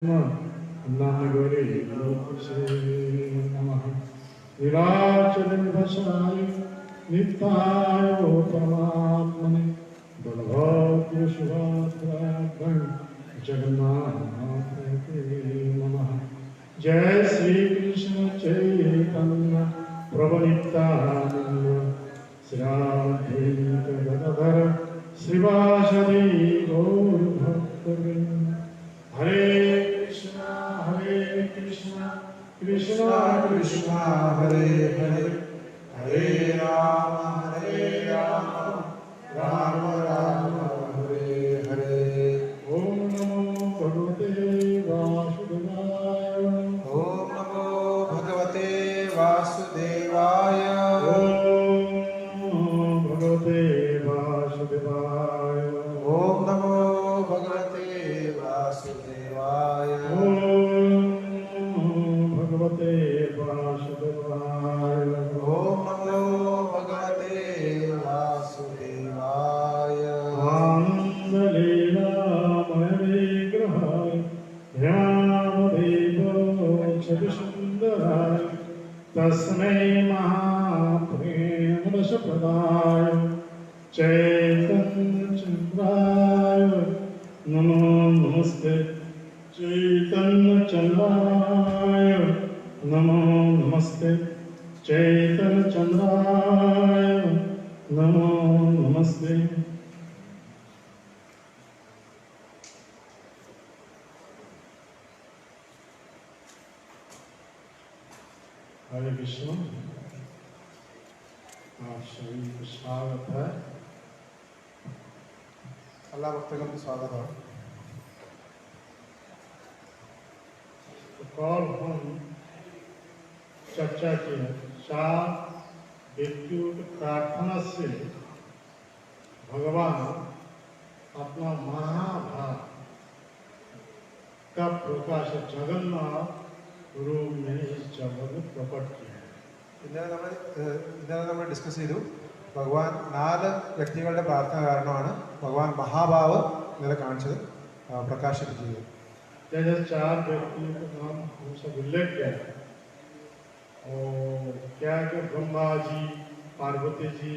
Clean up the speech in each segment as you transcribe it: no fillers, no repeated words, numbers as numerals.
Namagori Namaha Nirachadivasai Nittai Otamamani Balabhadra Shivadra Jagannath Namaha Jai Sri Krishna Chaitanya Prabhu Nityananda Sri Advaita Gadadhara Srivasadi Gaur Bhaktavinda Hare Krishna, Krishna Krishna, Hare Hare, Hare Rama, Rama Rama, Hare Hare. Om Namo Bhagavate Vasudevaya. Om Namo Bhagavate Vasudevaya. Om Bhagavate Vasudevaya. Om Namo Bhagavate Vasudevaya. Om Bhagavate Vasudevaya. Om Namo Bhagavate Vasudevaya. Ananda Leela Maya Vigrahaya Dhyamadeva Chavisundara Tasmai Mahaprema Sapradaya Chaitanya Chandraya Namo Namaste Chaitanya Chandraya Namo Namaste Chaitanya Chandraya Namo Namaste. हरे कृष्ण, आप सभी को स्वागत है। अल्लाह भक्तगण को स्वागत है। तो कल हम चर्चा की है 4 व्यक्तियों की प्रार्थना से भगवान अपना महाभारत का प्रकाश जगन्नाथ रूप में इस जगत में प्रकट किया है। ഇന്നലെ നമ്മൾ ഡിസ്കസ് ചെയ്തു ഭഗവാൻ 4 വ്യക്തികളുടെ പ്രാർത്ഥന കാരണമാണ് ഭഗവാൻ മഹാഭാവ് ഇന്നലെ കാണിച്ചത് പ്രകാശിപ്പിച്ചത്. जैसे 4 व्यक्तियों का नाम हम सब उल्लेख किया है और क्या कि ब्रह्मा जी, पार्वती जी,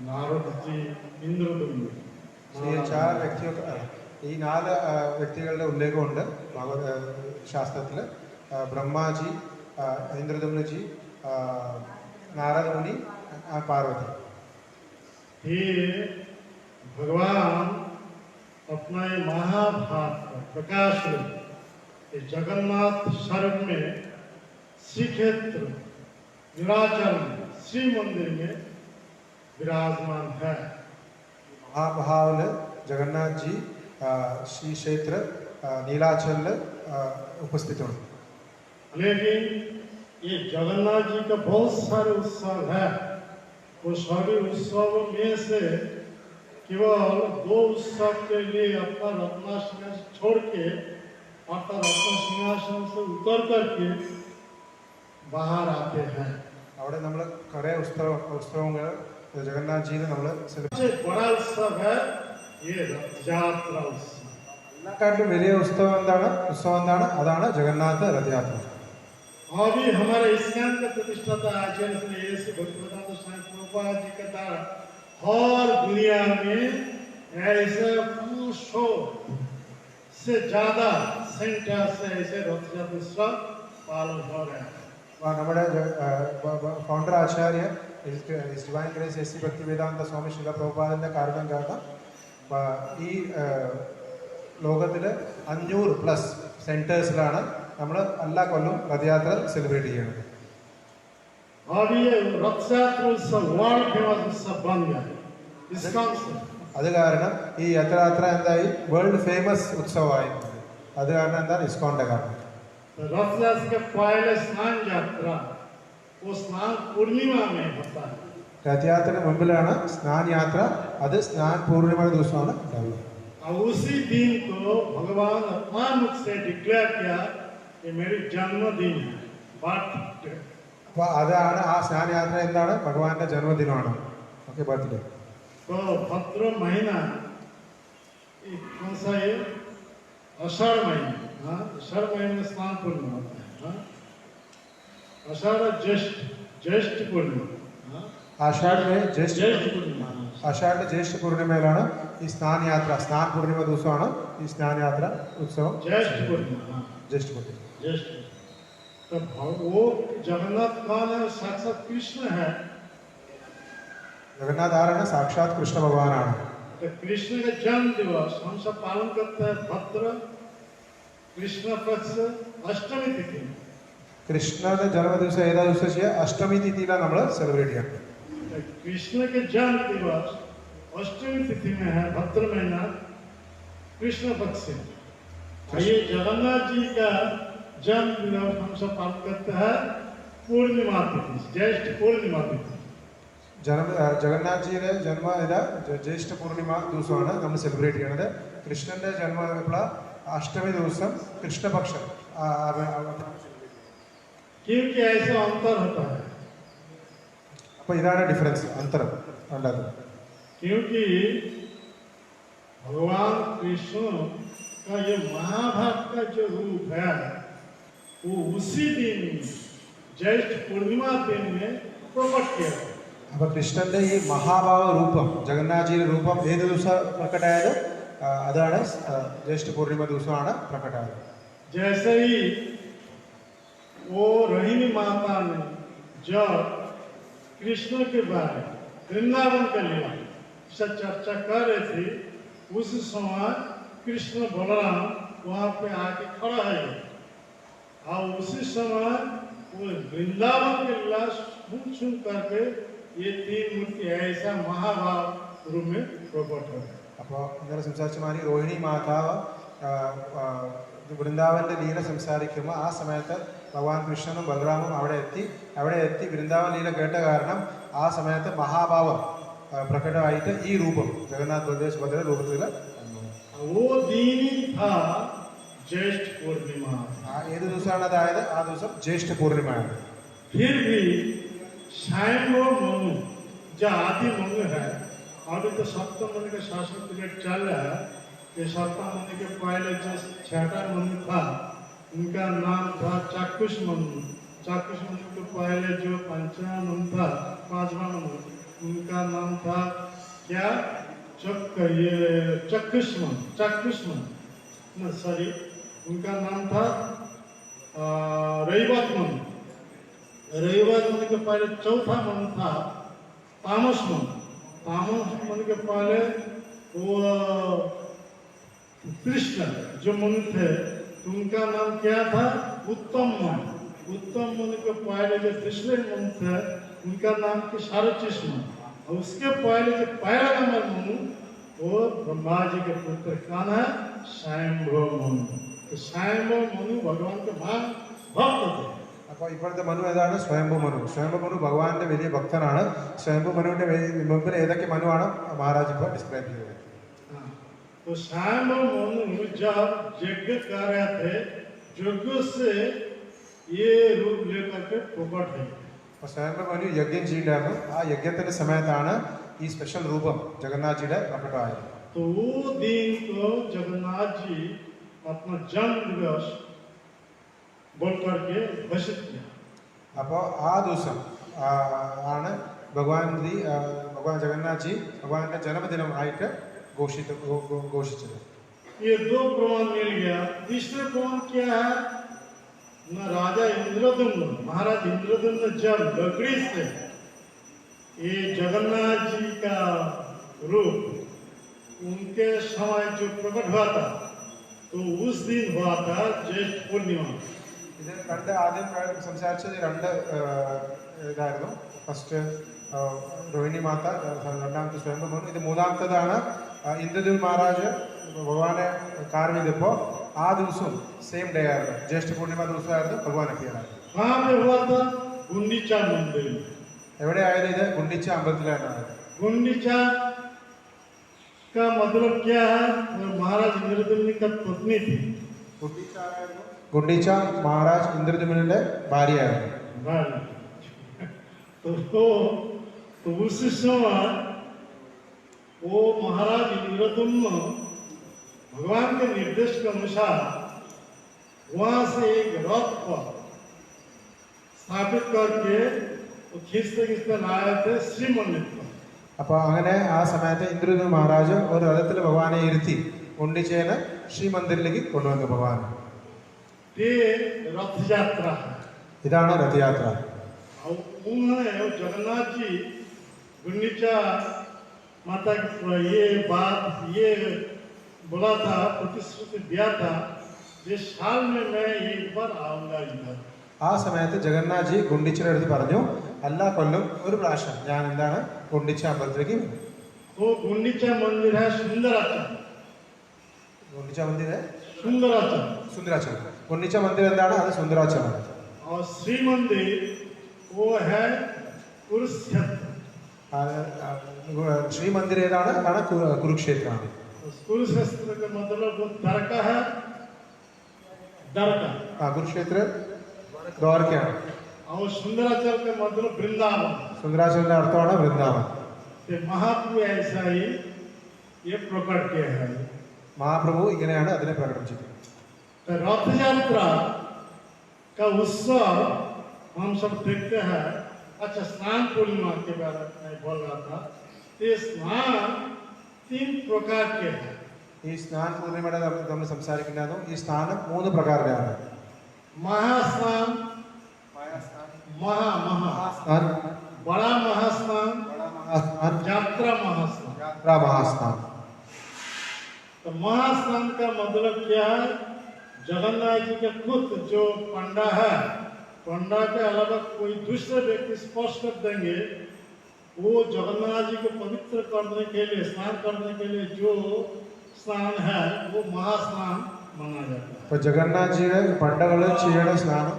नारद जी, इंद्रदुम्न। ഈ 4 വ്യക്തികളുടെ ഉല്ലേഖമുണ്ട് ശാസ്ത്രത്തിൽ. ബ്രഹ്മാജി, ഇന്ദ്രദുമ്നജി, नारद मुनि, पार्वती। फिर भगवान अपना महाभारत का प्रकाश जगन्नाथ शरण में श्रीक्षेत्र नीलाचल श्री मंदिर में विराजमान है। महाभाव जगन्नाथ जी श्री क्षेत्र नीलाचल उपस्थित हो। लेकिन ये जगन्नाथ जी का बहुत सारे उत्सव है। वो सभी उत्सवों में से केवल 2 उत्सव के लिए अपना रत्ना सिंहासन छोड़ के अपना रत्न सिंहासन से उतर करके बाहर आते हैं। അവിടെ നമ്മൾ കുറേ ഉത്സവങ്ങൾ ജഗന്നാഥ് ജിയിൽ നമ്മൾ सबसे बड़ा उत्सव है ये रथ यात्रा उत्सव। എല്ലാക്കാട്ടിലും വലിയ ഉത്സവം എന്താണ്? അതാണ് ജഗന്നാഥ രഥയാത്ര. अभी हमारे इस्कॉन का प्रतिष्ठाता आचार्य श्री एसी भक्तिवेदांत स्वामी प्रभुपाद जी के द्वारा हर दुनिया में ऐसे 200 से ज्यादा सेंटर से ऐसे रथ यात्रा उत्सव पालन हो रहे हैं। നമ്മുടെ founder Acharya divine grace S C Bhaktivedanta Swami Srila പ്രഭുപാദിന്റെ കാരണം ഈ ലോകത്തിൽ 500+ സെന്റേഴ്സിലാണ് നമ്മൾ എല്ലാ കൊല്ലവും രഥയാത്ര സെലിബ്രേറ്റ് ചെയ്യുന്നത്. അത് കാരണം ഈ രഥയാത്ര എന്തായി വേൾഡ് ഫേമസ് ഉത്സവമായി. അത് കാരണം എന്താണ് ഇസ്കോന്റെ കാരണം. രഥയാത്രയുടെ മുമ്പിലാണ് സ്നാൻ യാത്ര. അത് സ്നാൻ പൂർണിമ ദിവസമാണ് ഉണ്ടാവുക. उसी दिन को भगवान अपना मुख से डिक्लेयर किया कि मेरी जन्मदिन है, बर्थडे। അപ്പോൾ അതാണ് ആ സ്നാൻ യാത്ര എന്താണ്? ഭഗവാന്റെ ജന്മദിനമാണ്. Okay, birthday. तो भाद्र महीना कौन सा है? आषाढ़ महीना। हाँ, आषाढ़ महीने में स्नान पूर्णिमा होता है। हाँ, आषाढ़ ज्येष्ठ पूर्णिमा। हाँ, ആഷാഢ ജ്യേഷ്ഠ ज्येष्ठ पूर्णिमा। ആഷാഢ ജ്യേഷ്ഠ പൂർണിമയിലാണ് ഈ സ്നാൻ യാത്ര, സ്നാൻ പൂർണിമ ദിവസമാണ് ഈ സ്നാൻ യാത്ര ഉത്സവം. ज्येष्ठ पूर्णिमा। हाँ, ജ്യേഷ്ഠ പൂർണിമ. ज्येष्ठ। तो वो जगन्नाथ कौन है? साक्षात कृष्ण है। ജഗന്നാഥ് ആരാണ്? സാക്ഷാത് കൃഷ്ണ ഭഗവാനാണ്. तो कृष्ण का जन्म दिवस हम सब पालन करते हैं भद्र कृष्ण पक्ष अष्टमी तिथि। കൃഷ്ണയുടെ ജന്മദിവസം ഏതാ ദിവസം ചെയ്യുക? അഷ്ടമി തിഥിയിലാണ് നമ്മൾ സെലിബ്രേറ്റ് ചെയ്യുന്നത്. तो कृष्ण के जन्म दिवस अष्टमी तिथि में है, भद्र महीना कृष्ण पक्ष से। और ये जगन्नाथ जी का जन्म दिवस हम सब पालन करते हैं पूर्णिमा तिथि, ज्येष्ठ पूर्णिमा तिथि। ജഗന്നാഥ്ജിയുടെ ജന്മ ജ്യേഷ്ഠ പൂർണിമ ദിവസമാണ് നമ്മൾ സെലിബ്രേറ്റ് ചെയ്യുന്നത്. കൃഷ്ണന്റെ ജന്മ അഷ്ടമി ദിവസം കൃഷ്ണപക്ഷം. क्योंकि ऐसा अंतर होता है, അപ്പൊ ഇതാണ് ഡിഫറൻസ്, അന്തരം ഉണ്ടാകുന്നത്. क्योंकि भगवान कृष्ण का ये महाभारत का जो रूप है वो उसी दिन ज्येष्ठ पूर्णिमा दिन में प्रकट किया। അപ്പൊ കൃഷ്ണന്റെ ഈ മഹാഭാവ രൂപം, ജഗന്നാഥ്ജിയുടെ രൂപം ഏത് ദിവസം പ്രകടമായത്? അതാണ് ജ്യേഷ്ഠ പൂർണിമ ദിവസമാണ് പ്രകടമായത്. जैसे ही वो रोहिणी माता ने जब कृष्ण के बारे वृंदावन का लीला से चर्चा कर रहे थे, उस समय कृष्ण बलराम वहाँ पे आके खड़ा है और उसी समय वो वृंदावन के लीला सुन करके ये तीन मूर्ति ऐसा महाभाव रूप में प्रकट हो गए. അപ്പോൾ ഇന്നലെ സംസാരിച്ച മാതിരി രോഹിണി മാതാവ് വൃന്ദാവന്റെ ലീല സംസാരിക്കുമ്പോൾ ആ സമയത്ത് ഭഗവാൻ കൃഷ്ണനും ബലറാമും അവിടെ എത്തി വൃന്ദാവൻ ലീല കേട്ട കാരണം ആ സമയത്ത് മഹാഭാവം പ്രകടമായിട്ട് ഈ രൂപം ജഗന്നാഥ് ബലദേവ് സുഭദ്ര രൂപത്തിൽ वो दिन था ज्येष्ठ पूर्णिमा. ഏത് ദിവസമാണ് അതായത്? ആ ദിവസം ജ്യേഷ്ഠ പൂർണിമയാണ്. फिर भी स्वयंभू मनु जो आदि मनु है, अभी तो सप्तम मनु का शासन पीरियड चल रहा है, ये सप्तम मनु के पहले जो छठा मनु था उनका नाम था चाक्षुष मनु. चाक्षुष मनु के पहले जो पंचमा मनु था, पांचवा मनु, उनका नाम था क्या? चाक्षुष मनु, सॉरी, उनका नाम था रविवात मनु. रविवार मन के पहले चौथा मन था तामस मन. तामस मन के पहले वो कृष्ण जो मन थे उनका नाम क्या था? उत्तम मन. उत्तम मन के पहले जो तीसरे मन थे उनका नाम था सारचिस मन. और उसके पहले जो पहला नंबर मनु वो ब्रह्मा जी के पुत्र का है स्वयंभू मनु. तो स्वयंभू मनु भगवान के महान भक्त थे. അപ്പോൾ ഇപ്പോഴത്തെ മനു ഏതാണ്? സ്വയംഭൂ മനു. സ്വയംഭൂ മനു ഭഗവാന്റെ വലിയ ഭക്തനാണ്. സ്വയംഭൂ മനുവിന്റെ മുമ്പിൽ ഏതൊക്കെ മനുവാണ് മഹാരാജ് ഇപ്പോൾ ഡിസ്ക്രൈബ് ചെയ്തത്? तो स्वयंभू मनु जब यज्ञ कर रहे थे, यज्ञ से ये रूप लेकर के प्रकट है. അപ്പോൾ സ്വയംഭൂ മനു യജ്ഞം ചെയ്തിട്ടായിരുന്നു. ആ യജ്ഞത്തിന്റെ സമയത്താണ് ഈ സ്പെഷ്യൽ രൂപം ജഗന്നാഥ്ജിയുടെ പ്രകടമായത്. तो वो दिन को जगन्नाथ जी अपना जन्म दिवस बोल करके घोषित किया. അപ്പോൾ ആ ദിവസം ആണ് ഭഗവാൻ ജഗന്നാഥ്ജി ഭഗവാന്റെ ജന്മദിനമായിട്ട് ഘോഷിച്ചത്. ये दो प्रमाण मिल गया. तीसरे प्रमाण क्या है? न राजा इंद्रदुम्न, महाराज इंद्रदुम्न जब लकड़ी से ये जगन्नाथ जी का रूप उनके समय जो प्रकट हुआ था, तो उस दिन हुआ था ज्येष्ठ पूर्णिमा. ഇത് ആദ്യം സംസാരിച്ചത് രണ്ട് ഇതായിരുന്നു. ഫസ്റ്റ് രോഹിണി മാത, രണ്ടാമത്തെ സ്വയംഭൂ മനു, ഇത് മൂന്നാമത്തതാണ് ഇന്ദ്രജിത് മഹാരാജ് ഭഗവാനെ കാർ ചെയ്തപ്പോൾ ആ ദിവസം സെയിം ഡേ ആയിരുന്നു, ജ്യേഷ്ഠ പൂർണിമ ദിവസമായിരുന്നു ഭഗവാൻ അപ്പിയറായത്. എവിടെ ആയത്? ഇത് ഗുണ്ടിച്ച അമ്പലത്തിലാണ്. गुंडीचा का मतलब क्या है? महाराज इंद्रदुम्न का पत्नी थी. ഗുണ്ടിച്ച മഹാരാജ് ഇന്ദ്രജിത്തിന്റെ ഭാര്യയായിരുന്നു. तो उस समय वो महाराज इंद्रदुम्न भगवान के निर्देश के अनुसार वहां से एक रथ पर स्थापित करके वो खींचते लाए थे श्री मंदिर पर। അപ്പോൾ അങ്ങനെ ആ സമയത്ത് ഇന്ദ്രദ്യുമ്ന മഹാരാജ് ഒരു രഥത്തിൽ ഭഗവാനെ ഇരുത്തി ഉണ്ണിച്ചേനെ ശ്രീമന്ദിറിലേക്ക് കൊണ്ടുവന്നു ഭഗവാൻ. ये रथ यात्रा है। ഇതാണ് രഥയാത്ര. और उन्होंने जगन्नाथ जी गुंडीचा माता की ये बात ये बोला था, प्रतिश्रुति दिया था, जिस साल में मैं एक बार आऊंगा इधर. ആ സമയത്ത് ജഗന്നാഥ് ജി ഗുണ്ടിച്ചയുടെ അടുത്ത് പറഞ്ഞു, എല്ലാ കൊല്ലം ഒരു പ്രാവശ്യം ഞാൻ എന്താണ് ഗുണ്ടിച്ച അമ്പലത്തിലേക്ക് വരും. वो गुंडीचा मंदिर है सुंदराचल. ഗുണ്ടിച്ച മന്ദിർ सुंदराचल. സുന്ദരാചലം. ഗുണ്ടിച്ച മന്ദിർ എന്താണ്? അത് സുന്ദരാചലം. और श्री मंदिर वो है कुरुक्षेत्र. ശ്രീമന്ദിർ ഏതാണ്? അതാണ് കുരുക്ഷേത്രമാണ്. कुरुक्षेत्र का मतलब वो द्वारका है. द्वारका. കുരുക്ഷേത്ര ദ്വാരകയാണ്. और सुंदराचल का मतलब वृंदावन. സുന്ദരാചലിന്റെ അർത്ഥമാണ് വൃന്ദാവൻ. ये महाप्रभु ऐसा ही ये प्रकट किया है. മഹാപ്രഭു ഇങ്ങനെയാണ് അതിനെ പ്രകടിപ്പിച്ചത്. तो रथ यात्रा का उत्सव हम सब देखते हैं. अच्छा, स्नान पूर्णिमा के बारे में बोल रहा था. ये स्नान 3 प्रकार के हैं. ഈ സ്നാൻ പൂർണിമയുടെ നമ്മൾ സംസാരിക്കുന്നതും ഈ സ്നാനം 3 പ്രകാരമാണ്. महास्नान, മഹാസ്നാൻ, बड़ा महास्नान, മഹാസ്നാൻ, यात्रा महास्नान. യാത്രാ മഹാസ്നാൻ. तो महास्नान का मतलब क्या है? जगन्नाथ जी के खुद जो पंडा है, पंडा के अलावा कोई दूसरे व्यक्ति स्पर्श कर देंगे, वो जगन्नाथ जी को पवित्र करने के लिए, स्नान करने के लिए जो स्नान है वो महास्नान माना जाता है. ഇപ്പൊ ജഗന്നാഥ് ജിയുടെ പണ്ടകൾ ചെയ്യേണ്ട സ്നാനം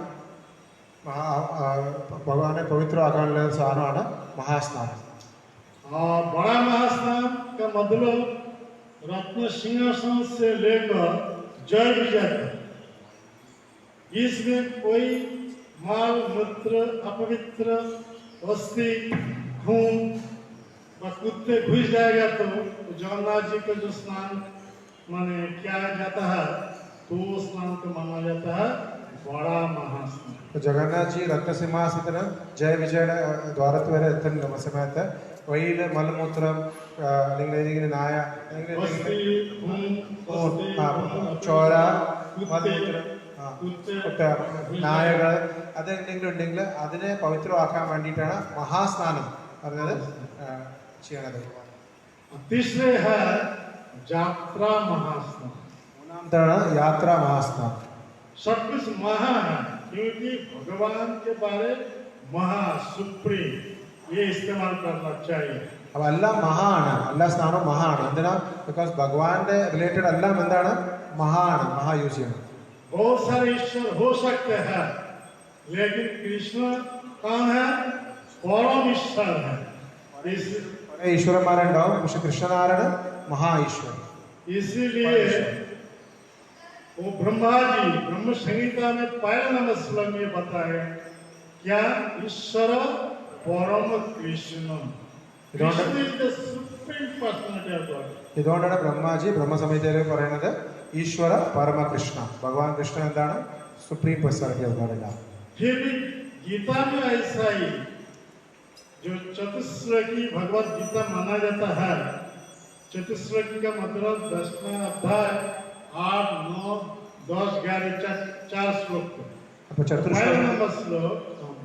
ഭഗവാനെ പവിത്രമാക്കാനുള്ള സാധനമാണ് മഹാസ്നാനം. और बड़ा महास्नान का मतलब रत्न सिंहासन से लेकर जय विजय तक. इसमें कोई माल मूत्र अपवित्र अस्थि खून व कुत्ते घुस जाएगा तो जगन्नाथ जी का जो स्नान माने किया जाता है तो वो स्नान को माना जाता है बड़ा महास्नान. ജഗന്നാഥ് ജി രത്നസിംഹാസനത്തിന് ജയ വിജയുടെ ദ്വാരത്ത് വരെ എത്തുന്ന സമയത്ത് വഴിയിൽ മലമൂത്രം അല്ലെങ്കിൽ ഏതെങ്കിലും നായ अस्थि खून ചോര മലമൂത്രം നായകൾ അതെന്തെങ്കിലും ഉണ്ടെങ്കിൽ അതിനെ പവിത്രമാക്കാൻ വേണ്ടിയിട്ടാണ് മഹാസ്നാനം പറഞ്ഞത് ചെയ്യണത്. तीसरे है यात्रा महास्नान. മൂന്നാമത്താണ് യാത്രാ മഹാസ്നാനം. सब कुछ महा है क्योंकि भगवान के बारे महा सुप्रीम ये इस्तेमाल करना चाहिए. അപ്പൊ എല്ലാം മഹാ ആണ്, എല്ലാ സ്നാനവും മഹാ ആണ്. എന്തിനാ? ബിക്കോസ് ഭഗവാന്റെ റിലേറ്റഡ് എല്ലാം എന്താണ്? മഹാ ആണ്, മഹാ യൂസ് ചെയ്യണം. बहुत सारे ईश्वर हो सकते हैं लेकिन कृष्ण कौन है? परम ईश्वर है. കുറെ ഈശ്വരന്മാരുണ്ടാവും, പക്ഷെ കൃഷ്ണനാരാണ്? മഹാ ഈശ്വരൻ. इसीलिए वो ब्रह्मा जी ब्रह्म संहिता में पहले नंबर श्लोक में बताए क्या? ईश्वर परम Krishna. Krishna is the supreme personality of God. ഇതുകൊണ്ടാണ് ബ്രഹ്മാജി ബ്രഹ്മസംഹിതയിൽ പറയുന്നത് ഈശ്വര പരമകൃഷ്ണ. ഭഗവാൻ കൃഷ്ണൻ എന്താണ്? സുപ്രീം പേഴ്സണാലിറ്റി ഓഫ് ഗോഡ് അല്ല. फिर भी गीता में ऐसा ही जो चतुश्लोकी भगवत गीता माना जाता है. चतुश्लोकी का मतलब 10वां अध्याय 8, 9, 10, 11, 4 श्लोक. അപ്പൊ पहला नंबर श्लोक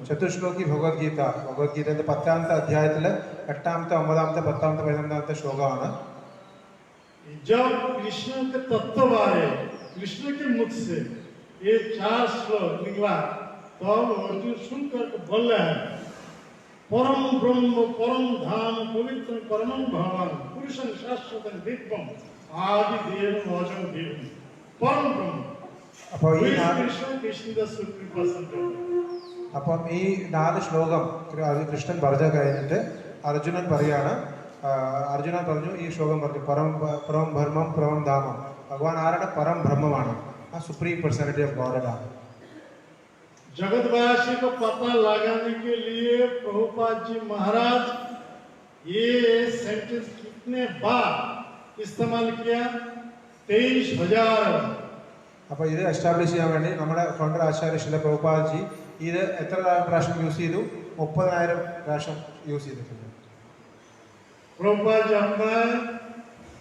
ചതുശ്ലോകി ഭഗവത്ഗീത. ഭഗവത്ഗീതയുടെ 10ാമത്തെ അധ്യായത്തില് 8ാമത്തെ 9ാമത്തെ 10ാമത്തെ 11ാമത്തെ ശ്ലോകമാണ്. जब कृष्ण के तत्व बारे कृष्ण के मुख से ये 4 श्लोक निकला तब अर्जुन सुनकर बोल रहे हैं परम ब्रह्म परम धाम पवित्र परम भगवान पुरुषं शाश्वतं दिव्यम आदि देव अजं देव परम ब्रह्म. അപ്പോൾ ഈ कृष्ण द सुप्रीम पर्सन. അപ്പം ഈ 4 ശ്ലോകം കൃഷ്ണൻ പറഞ്ഞു കഴിഞ്ഞിട്ട് അർജുനൻ പറയാണ്, അർജുനൻ പറഞ്ഞു, ഈ ശ്ലോകം പറഞ്ഞു പരം ബ്രഹ്മം പരം ധാമം. ഭഗവാൻ ആരുടെ? പരം ബ്രഹ്മമാണ്, ആ സുപ്രീം പേഴ്സണാലിറ്റി ഓഫ് ഗോഡ് ആണ്. जगतवासी को पता लगाने के लिए प्रभुपाद जी महाराज ये सेंटेंस कितने बार इस्तेमाल किया? 23,000 അപ്പോൾ ഇത് എസ്റ്റാബ്ലിഷ് ചെയ്യാൻ വേണ്ടി നമ്മുടെ ഫൗണ്ടർ ആചാര്യ ശില പ്രഭുപാദ്ജി ഇത് എത്ര പ്രാവശ്യം യൂസ് ചെയ്തു? 30,000 പ്രാവശ്യം യൂസ് ചെയ്തിട്ടുണ്ട്. प्रभुपाद जी अपना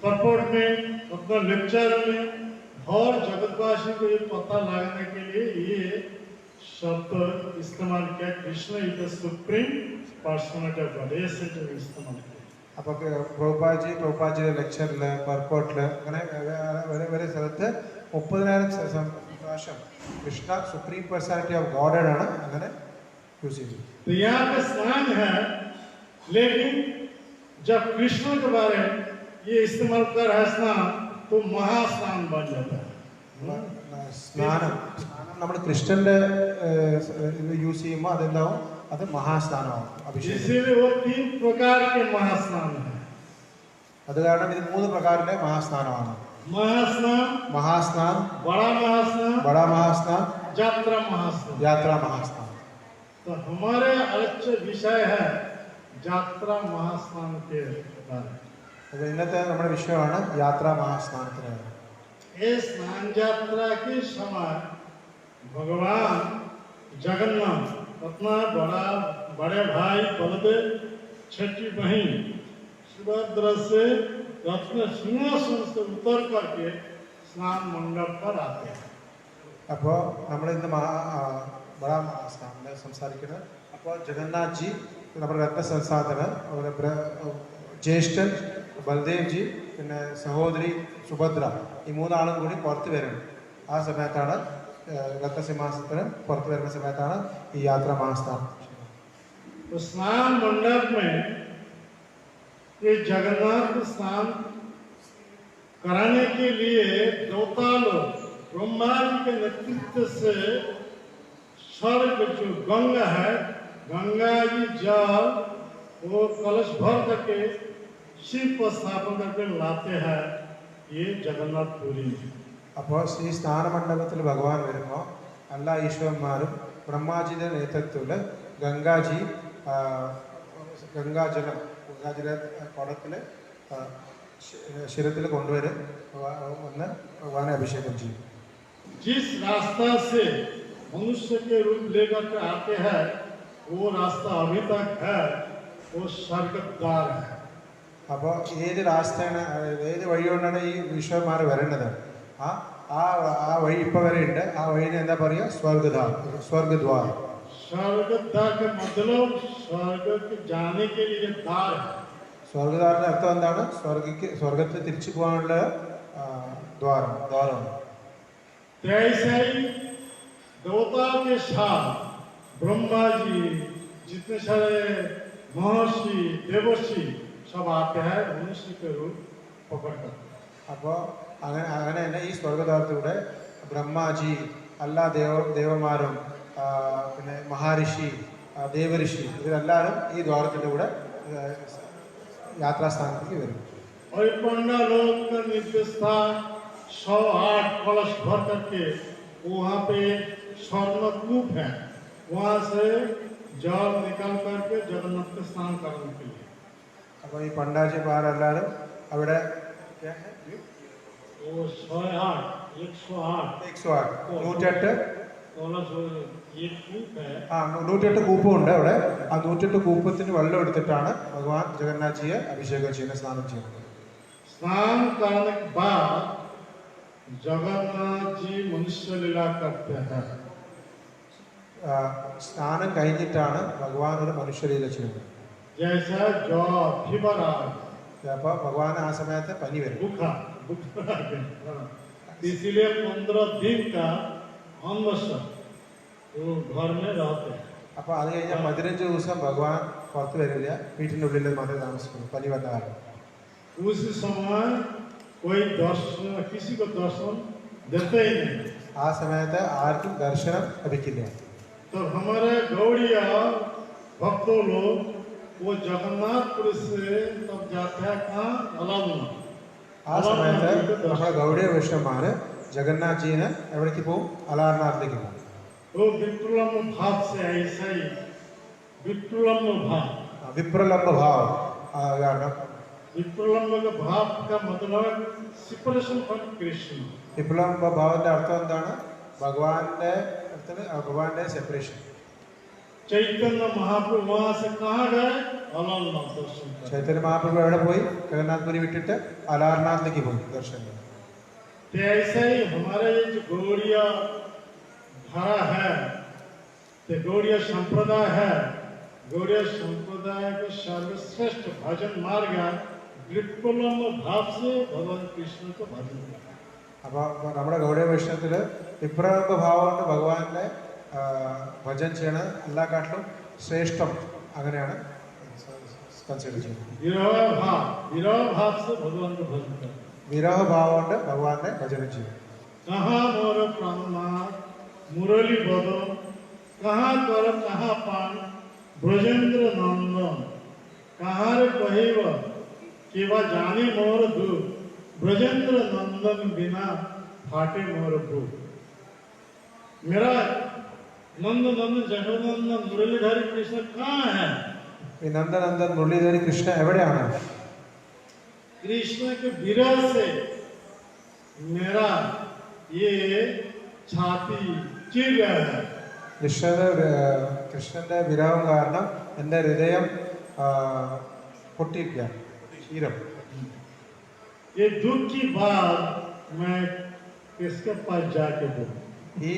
सपोर्ट में, अपना लेक्चर में और जगतवासी को ये पता लगाने के लिए ये शब्द इस्तेमाल किया, Krishna is the supreme personality of God, ये से इस्तेमाल किया. അപ്പോൾ പ്രഭുപാദ്ജിയുടെ ലെക്ചറിൽ പർപ്പോട്ടിൽ അങ്ങനെ വേറെ സ്ഥലത്ത് 30,000 പ്രാവശ്യം കൃഷ്ണ സുപ്രീം പേഴ്സണാലിറ്റി ഓഫ് ഗോഡാണ് അങ്ങനെ യൂസ് ചെയ്തത്. तो यहाँ पे स्नान है, लेकिन जब कृष्ण के बारे में ये इस्तेमाल कर है स्नान, तो महास्नान बन जाता है. സ്നാനം നമ്മൾ കൃഷ്ണന്റെ ഇത് യൂസ് ചെയ്യുമ്പോൾ അതെന്താവും? അത് മഹാസ്നാനമാവും, അഭിഷേകം. इसीलिए वो 3 प्रकार के महास्नान है. അത് കാരണം ഇത് 3 പ്രകാരത്തിന്റെ മഹാസ്നാനമാണ്. महास्नान, മഹാസ്നാൻ, बड़ा महास्नान, ബഡാ മഹാസ്നാൻ, यात्रा महास्नान. യാത്രാ മഹാസ്നാൻ. तो हमारे आलोच्य विषय है यात्रा महास्नान के बारे में. അപ്പോൾ ഇന്നത്തെ നമ്മുടെ വിഷയമാണ് യാത്രാ മഹാസ്നാനത്തിന്. ये स्नान यात्रा के समय भगवान जगन्नाथ अपना बड़े भाई बलदेव, छठी बहन सुभद्रा से रत्न सिंहासन से उतर करके स्नान मंडप पर आते हैं. അപ്പോൾ നമ്മൾ ഇന്ന് ബഡാ മഹാസ്നാനം സംസാരിക്കുന്നത്. അപ്പോൾ ജഗന്നാഥ് ജി നമ്മുടെ രത്നസംസ്ഥാനത്തിന് അവരുടെ ജ്യേഷ്ഠൻ ബൽദേവ് ജി പിന്നെ സഹോദരി സുഭദ്ര ഈ 3 ആളും കൂടി പുറത്ത് വരണം. ആ സമയത്താണ് രത്നസിംഹാസനത്തിന് പുറത്ത് വരുന്ന സമയത്താണ് ഈ യാത്രാ മഹാസ്നാനം. तो स्नान मंडप में ये जगन्नाथ को स्नान कराने के लिए देवता लोग ब्रह्मा जी के नेतृत्व से स्वर्ग जो गंगा है, गंगा जी जल वो कलश भर करके शिव पर स्थापन करके लाते हैं ये जगन्नाथपुरी में. അപ്പോൾ ഈ സ്നാനമണ്ഡപത്തിൽ ഭഗവാൻ വരുമ്പോൾ എല്ലാ ഈശ്വരന്മാരും ബ്രഹ്മാജിയുടെ നേതൃത്വത്തിൽ ഗംഗാജലം കുടത്തിൽ ശിരത്തിൽ കൊണ്ടുവരും, വന്ന് ഭഗവാനെ അഭിഷേകം ചെയ്യും. जिस रास्ता से मनुष्य के रूप लेकर के आते हैं वो रास्ता अभी तक है, वो स्वर्ग द्वार है. അപ്പോൾ ഏത് രാസ്തയാണ്, ഏത് വഴി കൊണ്ടാണ് ഈ ഈശ്വരന്മാർ വരേണ്ടത്? ആ വഴി ഇപ്പോൾ വരെ ഉണ്ട്. ആ വഴിനെ എന്താ പറയുക? സ്വർഗദ്വാർ. स्वर्ग द्वार का मतलब स्वर्ग के जाने के लिए द्वार है. സ്വർഗദ്വാറിന്റെ അർത്ഥം എന്താണ്? സ്വർഗത്തിൽ തിരിച്ചു പോകാനുള്ള ദ്വാരമാണ്. ऐसे ही देवताओं के साथ ब्रह्मा जी जितने सारे महर्षि देवर्षि सब आते हैं मनुष्य के रूप पकड़ कर. അപ്പോൾ അങ്ങനെ തന്നെ ഈ സ്വർഗദ്വാരത്തിലൂടെ ബ്രഹ്മാജി, എല്ലാ ദേവന്മാരും പിന്നെ മഹാരിഷി, ദേവഋഷി ഇവരെല്ലാവരും ഈ ദ്വാരത്തിലൂടെ യാത്രാസ്ഥാനത്തേക്ക് വരും. और पंडा लोग का निर्देश था 108 कलश भर करके वहाँ पे स्वर्ण कूप है, वहाँ से जल निकाल करके जगन्नाथ के स्नान करने के लिए. അപ്പോൾ ഈ പണ്ടാജിമാരെല്ലാവരും അവിടെ वो 108 108 कलश ये कूप है. 108 കൂപ്പുണ്ട് അവിടെ. ആ 108 കൂപ്പത്തിന് വെള്ളം എടുത്തിട്ടാണ് ഭഗവാൻ ജഗന്നാഥ്ജിയെ അഭിഷേകം ചെയ്യുന്നത്, സ്നാനം ചെയ്യുന്നത്. स्नान करने के बाद जगन्नाथ जी मनुष्य लीला करते हैं. സ്നാനം കഴിഞ്ഞിട്ടാണ് ഭഗവാൻ ഒരു മനുഷ്യലീല ചെയ്യുന്നത്. जैसा जो फीवर आ അപ്പോൾ ഭഗവാൻ ആ സമയത്ത് പനി വരും. बुखार आ गया, इसीलिए 15 दिन का अनवसर वो घर में रहते हैं. അപ്പോൾ അത് കഴിഞ്ഞാൽ 15 ദിവസം ഭഗവാൻ പുറത്ത് വരില്ല, വീട്ടിൻ്റെ ഉള്ളിൽ മാത്രമേ താമസിക്കുള്ളൂ, പനി വന്ന കാരണം. उस समय कोई दर्शन, किसी को दर्शन देते ही नहीं. ആ സമയത്ത് ആർക്കും ദർശനം ലഭിക്കില്ല. तो हमारे गौड़िया भक्तों लोग वो जगन्नाथपुरी से तब जाते हैं कहाँ? अलावना. ആ സമയത്ത് നമ്മുടെ ഗൗഡിയ വൈഷ്ണവന്മാർ ജഗന്നാഥ്ജീനെ എവിടേക്ക് പോകും? അലാർനാഥിലേക്ക് പോകും. वो विप्लम्ब भाव से ऐसा ही विप्लम्ब भाव വിപ്രലംബ ഭാവം കാരണം विप्रलंब भाव का मतलब सेपरेशन फ्रॉम कृष्ण. വിപ്ലവ ഭാവത്തിന്റെ അർത്ഥം എന്താണ്? ഭഗവാന്റെ സെപ്പറേഷൻ. चैतन्य महाप्रभु वहां से कहाँ गए? अलारनाथ दर्शन करने. ചൈതന്യ മഹാപ്രഭു എവിടെ പോയി? ജഗന്നാഥപുരി വിട്ടിട്ട് അലാർനാഥിലേക്ക് പോയി ദർശനം. तो ऐसे ही हमारे ये जो गौड़िया धारा है, तो गौड़िया संप्रदाय है, गौड़िया संप्रदाय के सर्वश्रेष्ठ भजन मार्ग है विप्लव भाव से भगवान कृष्ण को भजन करना. അപ്പോൾ നമ്മുടെ ഗൗഡിയ വൈഷ്ണവത്തിൽ വിപ്രലംബ ഭാവം കൊണ്ട് ഭഗവാന്റെ ഭജൻ ചെയ്യണ എല്ലാക്കാട്ടിലും ശ്രേഷ്ഠം അങ്ങനെയാണ് കൺസിഡർ ചെയ്യുന്നത്. विरह भाव से भगवान को भजन करना. വിരഹ ഭാവം കൊണ്ട് ഭഗവാന്റെ ഭജന ചെയ്യും. कहाँ मोर प्राणनाथ मुरली बदो कहाँ कर कहाँ पान ब्रजेंद्र नंदन कहाँ रे कहिब केवा जाने मोर दुख ब्रजेंद्र नंदन बिना फाटे मोर भूख. मेरा नंद नंद जगनंदन मुरलीधरी कृष्ण कहाँ है? ഈ നന്ദനന്ദൻ മുരളീധരി കൃഷ്ണ എവിടെയാണ്? कृष्ण के विरह से मेरा ये छाती चिर गया है. കൃഷ്ണന്റെ വിരഹം കാരണം എൻ്റെ ഹൃദയം പൊട്ടിയിരിക്കുകയാണ്, ക്ഷീരം. ये दुख की बात मैं किसके पास जाके बोलूं? ഈ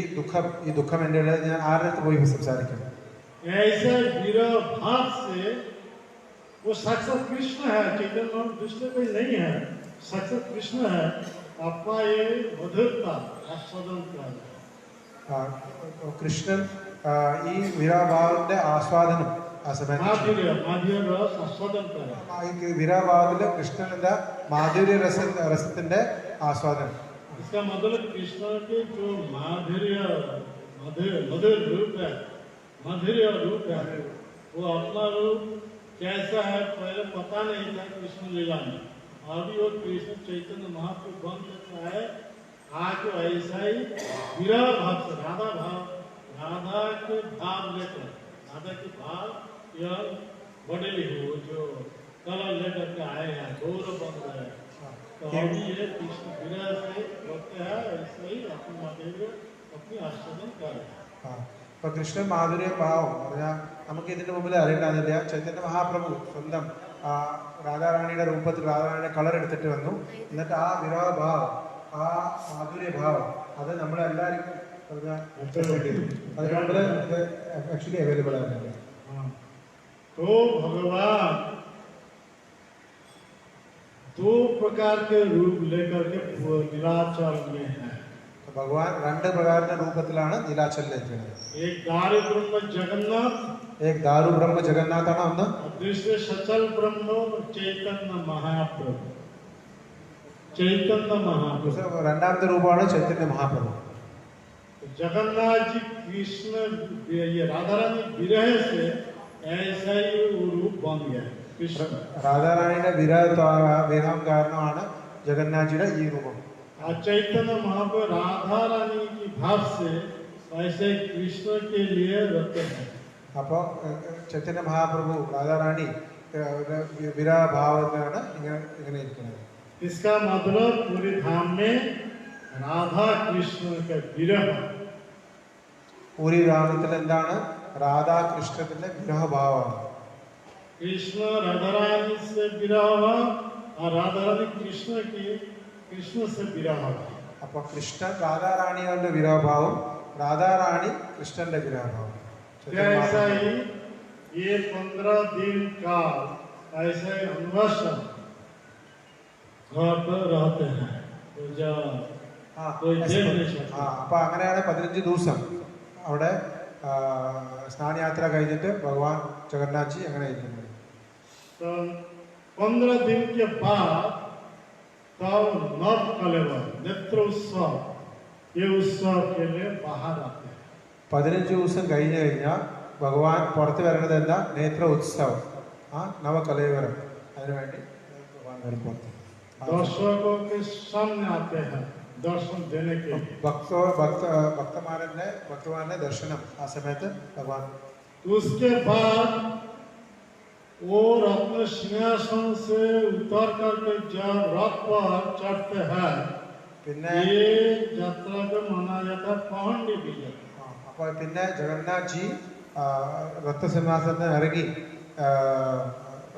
ദുഃഖം എൻ്റെ ഇടയിൽ ഞാൻ ആരുടെ അടുത്ത് പോയി സംസാരിക്കണം? ऐसे विरह भाव से वो साक्षात कृष्ण है, चैतन्य और दूसरे कोई नहीं है, साक्षात कृष्ण है. आपका ये मधुरता आस्वादन कर കൃഷ്ണൻ ഈ വിരഹഭാവത്തിന്റെ ആസ്വാദനം ആ സമയത്ത് माधुर्य रस आस्वादन कर. ഈ വിരഹഭാവത്തില് കൃഷ്ണന്റെ മാധുര്യ രസത്തിന്റെ ആസ്വാദനം. इसका मतलब कृष्ण के जो मधुर रूप है, माधुर्य रूप है, वो अपना रूप कैसा है पहले पता नहीं था कृष्ण लीला में. अभी वो कृष्ण चैतन्य महाप्रभु बन सकता है. आज वो ऐसा ही विरह भाव से राधा के भाव लेकर राधा के भाव यह बड़े हो जो कलर लेकर के आए हैं, गौरव बन रहे हैं. तो अभी ये कृष्ण विरह से रोकते हैं, ऐसे ही अपनी माधुर्य अपनी आस्वादन कर रहे हैं. ഇപ്പൊ കൃഷ്ണൻ മാധുര്യ ഭാവം പറഞ്ഞാൽ നമുക്ക് ഇതിന്റെ മുമ്പിൽ അറിയേണ്ടതില്ല. ചൈതന്യ മഹാപ്രഭു സ്വന്തം രാധാറാണിയുടെ രൂപത്തിൽ രാധാറാണിയുടെ കളർ എടുത്തിട്ട് വന്നു. എന്നിട്ട് ആ വിരഹ ഭാവം, ആ മാധുര്യ ഭാവം അത് നമ്മളെല്ലാവരും അതിന് മുമ്പിൽ ആക്ച്വലി അവൈലബിൾ ആണ്. तो भगवान दो प्रकार के रूप लेकर के नीलाचल में है. ഭഗവാൻ രണ്ട് പ്രകാരത്തിന്റെ രൂപത്തിലാണ് നീലാചലിലെത്തുന്നത്. एक दारू ब्रह्म जगन्नाथ, एक दारू ब्रह्म जगन्नाथ ആണ് ഒന്ന്. दूसरे सचल ब्रह्म चैतन्य महाप्रभु. चैतन्य महाप्रभु രണ്ടാമത്തെ രൂപമാണ് ചൈതന്യ മഹാപ്രഭു. जगन्नाथ जी कृष्ण ये राधा रानी विरह से ऐसा ही वो रूप बन गया कृष्ण. രാധാറാണിയുടെ വിരഹം കാരണമാണ് ജഗന്നാഥിയുടെ ഈ രൂപം. चैतन्य महाप्रभु राधा रानी की भाव से ऐसे कृष्ण के लिए रहते हैं. അപ്പോൾ ചൈതന്യ മഹാപ്രഭു രാധാറാണി വിരഹഭാവത്തിലാണ് ഇങ്ങനെ ഇരിക്കുന്നത്. इसका मतलब पूरे धाम में राधा कृष्ण का विरह. പൂരി ധാമത്തിൽ എന്താണ്? രാധാകൃഷ്ണത്തിന്റെ വിരഹഭാവമാണ്. कृष्ण राधा रानी से विरह हुआ और राधा रानी कृष्ण से विरह हुआ. അപ്പൊ കൃഷ്ണൻ രാധാറാണിയുടെ വിരഹഭാവം, രാധാറാണി കൃഷ്ണന്റെ വിരഹഭാവം. ऐसा ही ये 15 दिन का ऐसे अन्वेषण घर पर रहते हैं. അപ്പൊ അങ്ങനെയാണ് 15 ദിവസം അവിടെ സ്നാനയാത്ര കഴിഞ്ഞിട്ട് ഭഗവാൻ ജഗന്നാഥ്ജി അങ്ങനെ ഇരിക്കുന്നത്. तो 15 दिन के बाद तब नव कलेवर नेत्र उत्सव ये उत्सव के लिए बाहर आते हैं. 15 ദിവസം കഴിഞ്ഞു കഴിഞ്ഞാൽ ഭഗവാൻ പുറത്ത് വരുന്നത് എന്താ? നേത്ര ഉത്സവം, ആ നവകലേവരം. അതിനുവേണ്ടി ഭഗവാൻ വരും പുറത്ത്. दर्शकों के सामने आते हैं दर्शन देने के लिए. ഭക്തന്മാരുടെ ദർശനം ആ സമയത്ത് ഭഗവാൻ. उसके बाद और अपने सिंहासन से उतर करके जब रथ पर चढ़ते हैं, പിന്നെ ये यात्रा को माना जाता है पांड्य विजय। അപ്പോൾ പിന്നെ ജഗന്നാഥ് ജി രഥസിംഹാസനത്തിൽ ഇറങ്ങി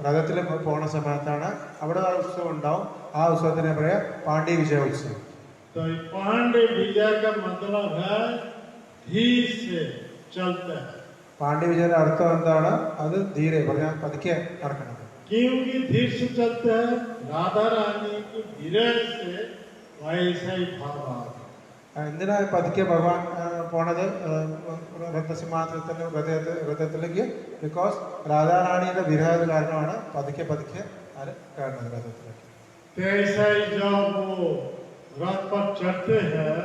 രഥത്തിൽ പോണ സമയത്താണ് അവിടെ ആ ഉത്സവം ഉണ്ടാവും. ആ ഉത്സവത്തിനെ പറയാ പാണ്ഡ്യ വിജയ ഉത്സവം. तो पांड्य विजय का मतलब है धीरे से चलते हैं. പാണ്ഡ്യ വിജയയുടെ അർത്ഥം എന്താണ്? അത് ധീരെ പറഞ്ഞാൽ പതുക്കെ നടക്കണം. क्योंकि धीरे से चलते हैं, राधा रानी की धीरे से वैसा ही भाव आ गया. എന്തിനാ പതുക്കെ ഭഗവാൻ പോണത് രഥത്തിലേക്ക്? ബിക്കോസ് രാധാറാണിയുടെ വിരഹ കാരണമാണ് പതുക്കെ പതുക്കെ അത് കയറുന്നത് രഥത്തിലേക്ക്. ऐसा ही जब वो रथ पर चढ़ते हैं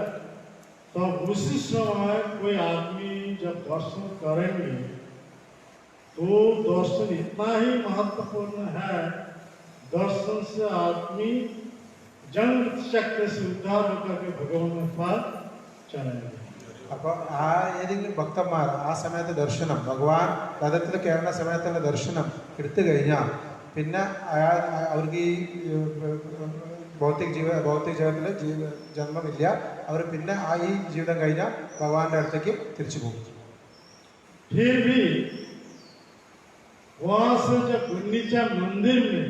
तो उसी समय कोई आदमी जब दर्शन करेंगे तो दर्शन इतना ही महत्वपूर्ण है, दर्शन से आदमी जंग चक्र से उद्धार होकर के भगवान पर चलेंगे. അപ്പോൾ ആ ഏതെങ്കിലും ഭക്തന്മാർ ആ സമയത്ത് ദർശനം ഭഗവാൻ രഥത്തിൽ കയറുന്ന സമയത്തുള്ള ദർശനം എടുത്തു കഴിഞ്ഞാൽ പിന്നെ അവർക്ക് ഈ ഭൗതിക ജീവിതത്തിൽ ജന്മമില്ല. അവർ പിന്നെ ഈ ജീവിതം കഴിഞ്ഞാൽ ഭഗവാന്റെ അടുത്തേക്ക് തിരിച്ചു പോകും. फिर भी वहां से जब गुंडीचा मंदिर में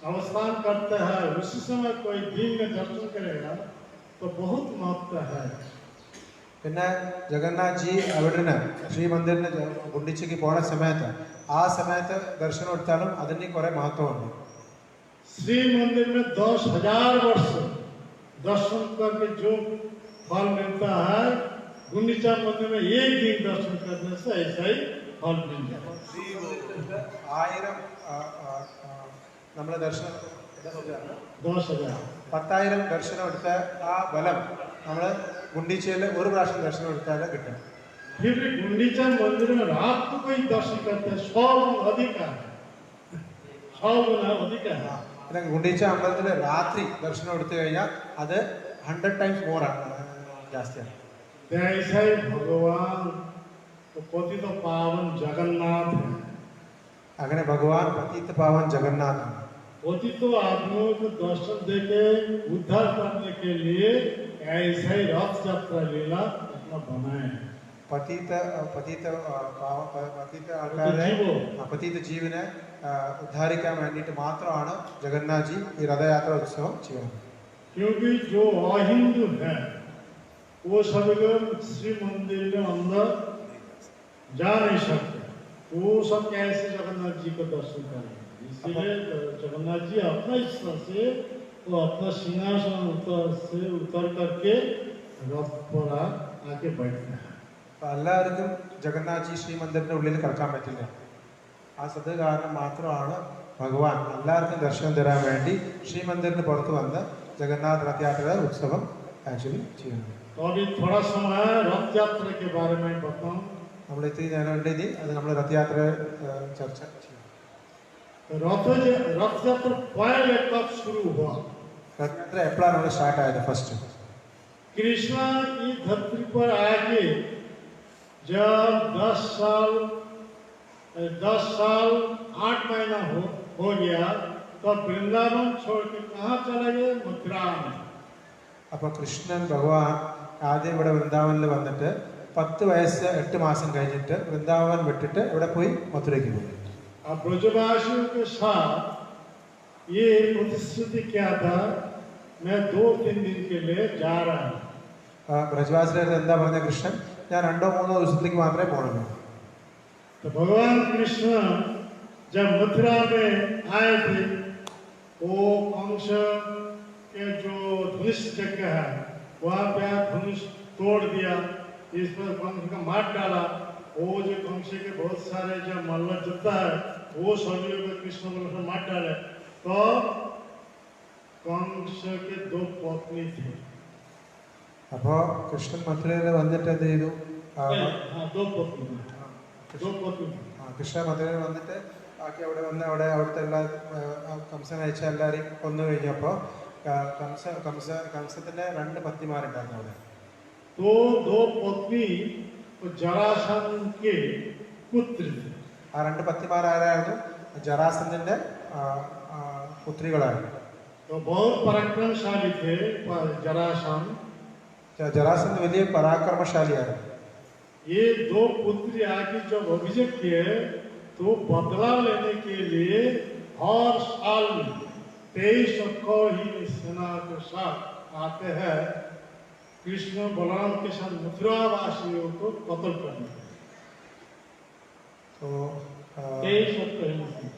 अवस्थान करते हैं उसी समय कोई दिन में दर्शन करेगा तो बहुत महत्व है. പിന്നെ ജഗന്നാഥ് ജി അവിടുന്ന് ശ്രീമന്ദിറിന് ഗുണ്ടിച്ചയ്ക്ക് പോണ സമയത്ത് ആ സമയത്ത് ദർശനം എടുത്താലും അതിന് കുറെ മഹത്വമുണ്ട്. श्री मंदिर में 10,000 वर्ष दर्शन करके जो फल मिलता है, गुंडीचा मंदिर में एक दिन दर्शन करने से ऐसा ही फल मिल जाता है. 1000 നമ്മളെ ദർശനം 10,000 10,000 ദർശനം എടുത്ത ആ ബലം നമ്മൾ ഗുണ്ടിച്ചയിൽ ഒരു പ്രാവശ്യം ദർശനം എടുത്താൽ കിട്ടും. फिर भी गुंडीचा मंदिर में रात को कोई दर्शन करते हैं 100 गुना अधिक है, 100 गुना अधिक है. ഗുണ്ടീച്ച അമ്പലത്തിൽ രാത്രി ദർശനം എടുത്തു കഴിഞ്ഞാൽ അത് 100 times more ആണ്, ജാസ്തിയാണ്. ऐसा ही भगवान तो पतित पावन जगन्नाथ है. അങ്ങനെ ഭഗവാൻ പതിത പാവൻ ജഗന്നാഥാണ്. पतित आदमियों को दर्शन देके उद्धार करने के लिए ऐसा ही रथ यात्रा लीला अपना बनाए. പതിത ആൾക്കാരെ പതിത ജീവനെ ഉദ്ധാരിക്കാൻ വേണ്ടിയിട്ട് മാത്രമാണ് ജഗന്നാഥ് ജി ഈ രഥയാത്ര ഉത്സവം ചെയ്യുന്നത്. क्योंकि जो अहिंदू है वो सब लोग श्री मंदिर के अंदर जा नहीं सकते, वो सब कैसे जगन्नाथ जी को दर्शन करेंगे. इसलिए जगन्नाथ जी अपना इच्छा से वो अपना सिंहासन उतर करके रथ पर आके बैठते हैं. അപ്പം എല്ലാവർക്കും ജഗന്നാഥ് ജി ശ്രീമന്ദിറിന്റെ ഉള്ളിൽ കിടക്കാൻ പറ്റില്ല. ആ സത് കാരണം മാത്രമാണ് ഭഗവാൻ എല്ലാവർക്കും ദർശനം തരാൻ വേണ്ടി ശ്രീമന്ദിറിന് പുറത്ത് വന്ന് ജഗന്നാഥ് രഥയാത്ര ഉത്സവം ആക്ച്വലി ചെയ്യുന്നത്. अभी थोड़ा समय रथ यात्रा के बारे में बताऊं. നമ്മൾ ഇത്തിരി നേരം ഉണ്ടെങ്കിൽ അത് നമ്മൾ രഥയാത്ര ചർച്ച ചെയ്യും. रथ यात्रा पहले कब शुरू हुआ? രഥയാത്ര എപ്പോഴാണ് നമ്മൾ സ്റ്റാർട്ട് ആയത്? ഫസ്റ്റ് कृष्ण इस धरती पर आके जब 10 साल 8 महीना हो गया तब वृंदावन छोड़ के कहाँ चले गए? मथुरा में. അപ്പോൾ കൃഷ്ണൻ ഭഗവാൻ ആദ്യം ഇവിടെ വൃന്ദാവനിൽ വന്നിട്ട് 10 വയസ്സ് 8 മാസം കഴിഞ്ഞിട്ട് വൃന്ദാവൻ വിട്ടിട്ട് ഇവിടെ പോയി മഥുരയ്ക്ക് പോയി. अब ब्रजवासियों के साथ ये प्रतिश्रुति क्या था, मैं 2-3 दिन के लिए जा रहा हूँ. ബ്രജവാസിയുടെ എന്താ പറഞ്ഞ കൃഷ്ണൻ? ഞാൻ 2-3 ദിവസത്തേക്ക് മാത്രമേ പോകണുള്ളൂ. तो भगवान कृष्ण जब मथुरा में आए थे वो कंस के जो धनुष जगह है वहाँ पे धनुष तोड़ दिया, इस पर कंस का मार डाला. वो जो कंस के बहुत सारे जो मल्ल योद्धा है वो सभी को कृष्ण बल मार डाले. तो कंस के 2 पत्नी थे. അപ്പോൾ കൃഷ്ണൻ മഥുരയിൽ വന്നിട്ട് എന്ത് ചെയ്തു? 2 पत्नी. കൃഷ്ണ മഥുരയിൽ വന്നിട്ട് ബാക്കി അവിടുത്തെ എല്ലാ കംസനെ അയച്ച എല്ലാവരെയും കൊന്നു കഴിഞ്ഞപ്പോൾ കംസത്തിന്റെ 2 പത്നിമാരുണ്ടായിരുന്നു അവിടെ. तो 2 पत्नी जरासंध के पुत्र थे. ആ രണ്ട് പത്നിമാരായിരുന്നു ജരാസന്ധന്റെ പുത്രികളായിരുന്നു. तो बहुत पराक्रमशाली थे जरासंध. जरासंध വലിയ പരാക്രമശാലിയായിരുന്നു. ये दो पुत्री आके जब अभिषेक किए तो बदला लेने के लिए हर साल 23 ही सेना के साथ आते हैं कृष्ण बलराम के साथ मथुरा वासियों को कत्ल करने. तो 23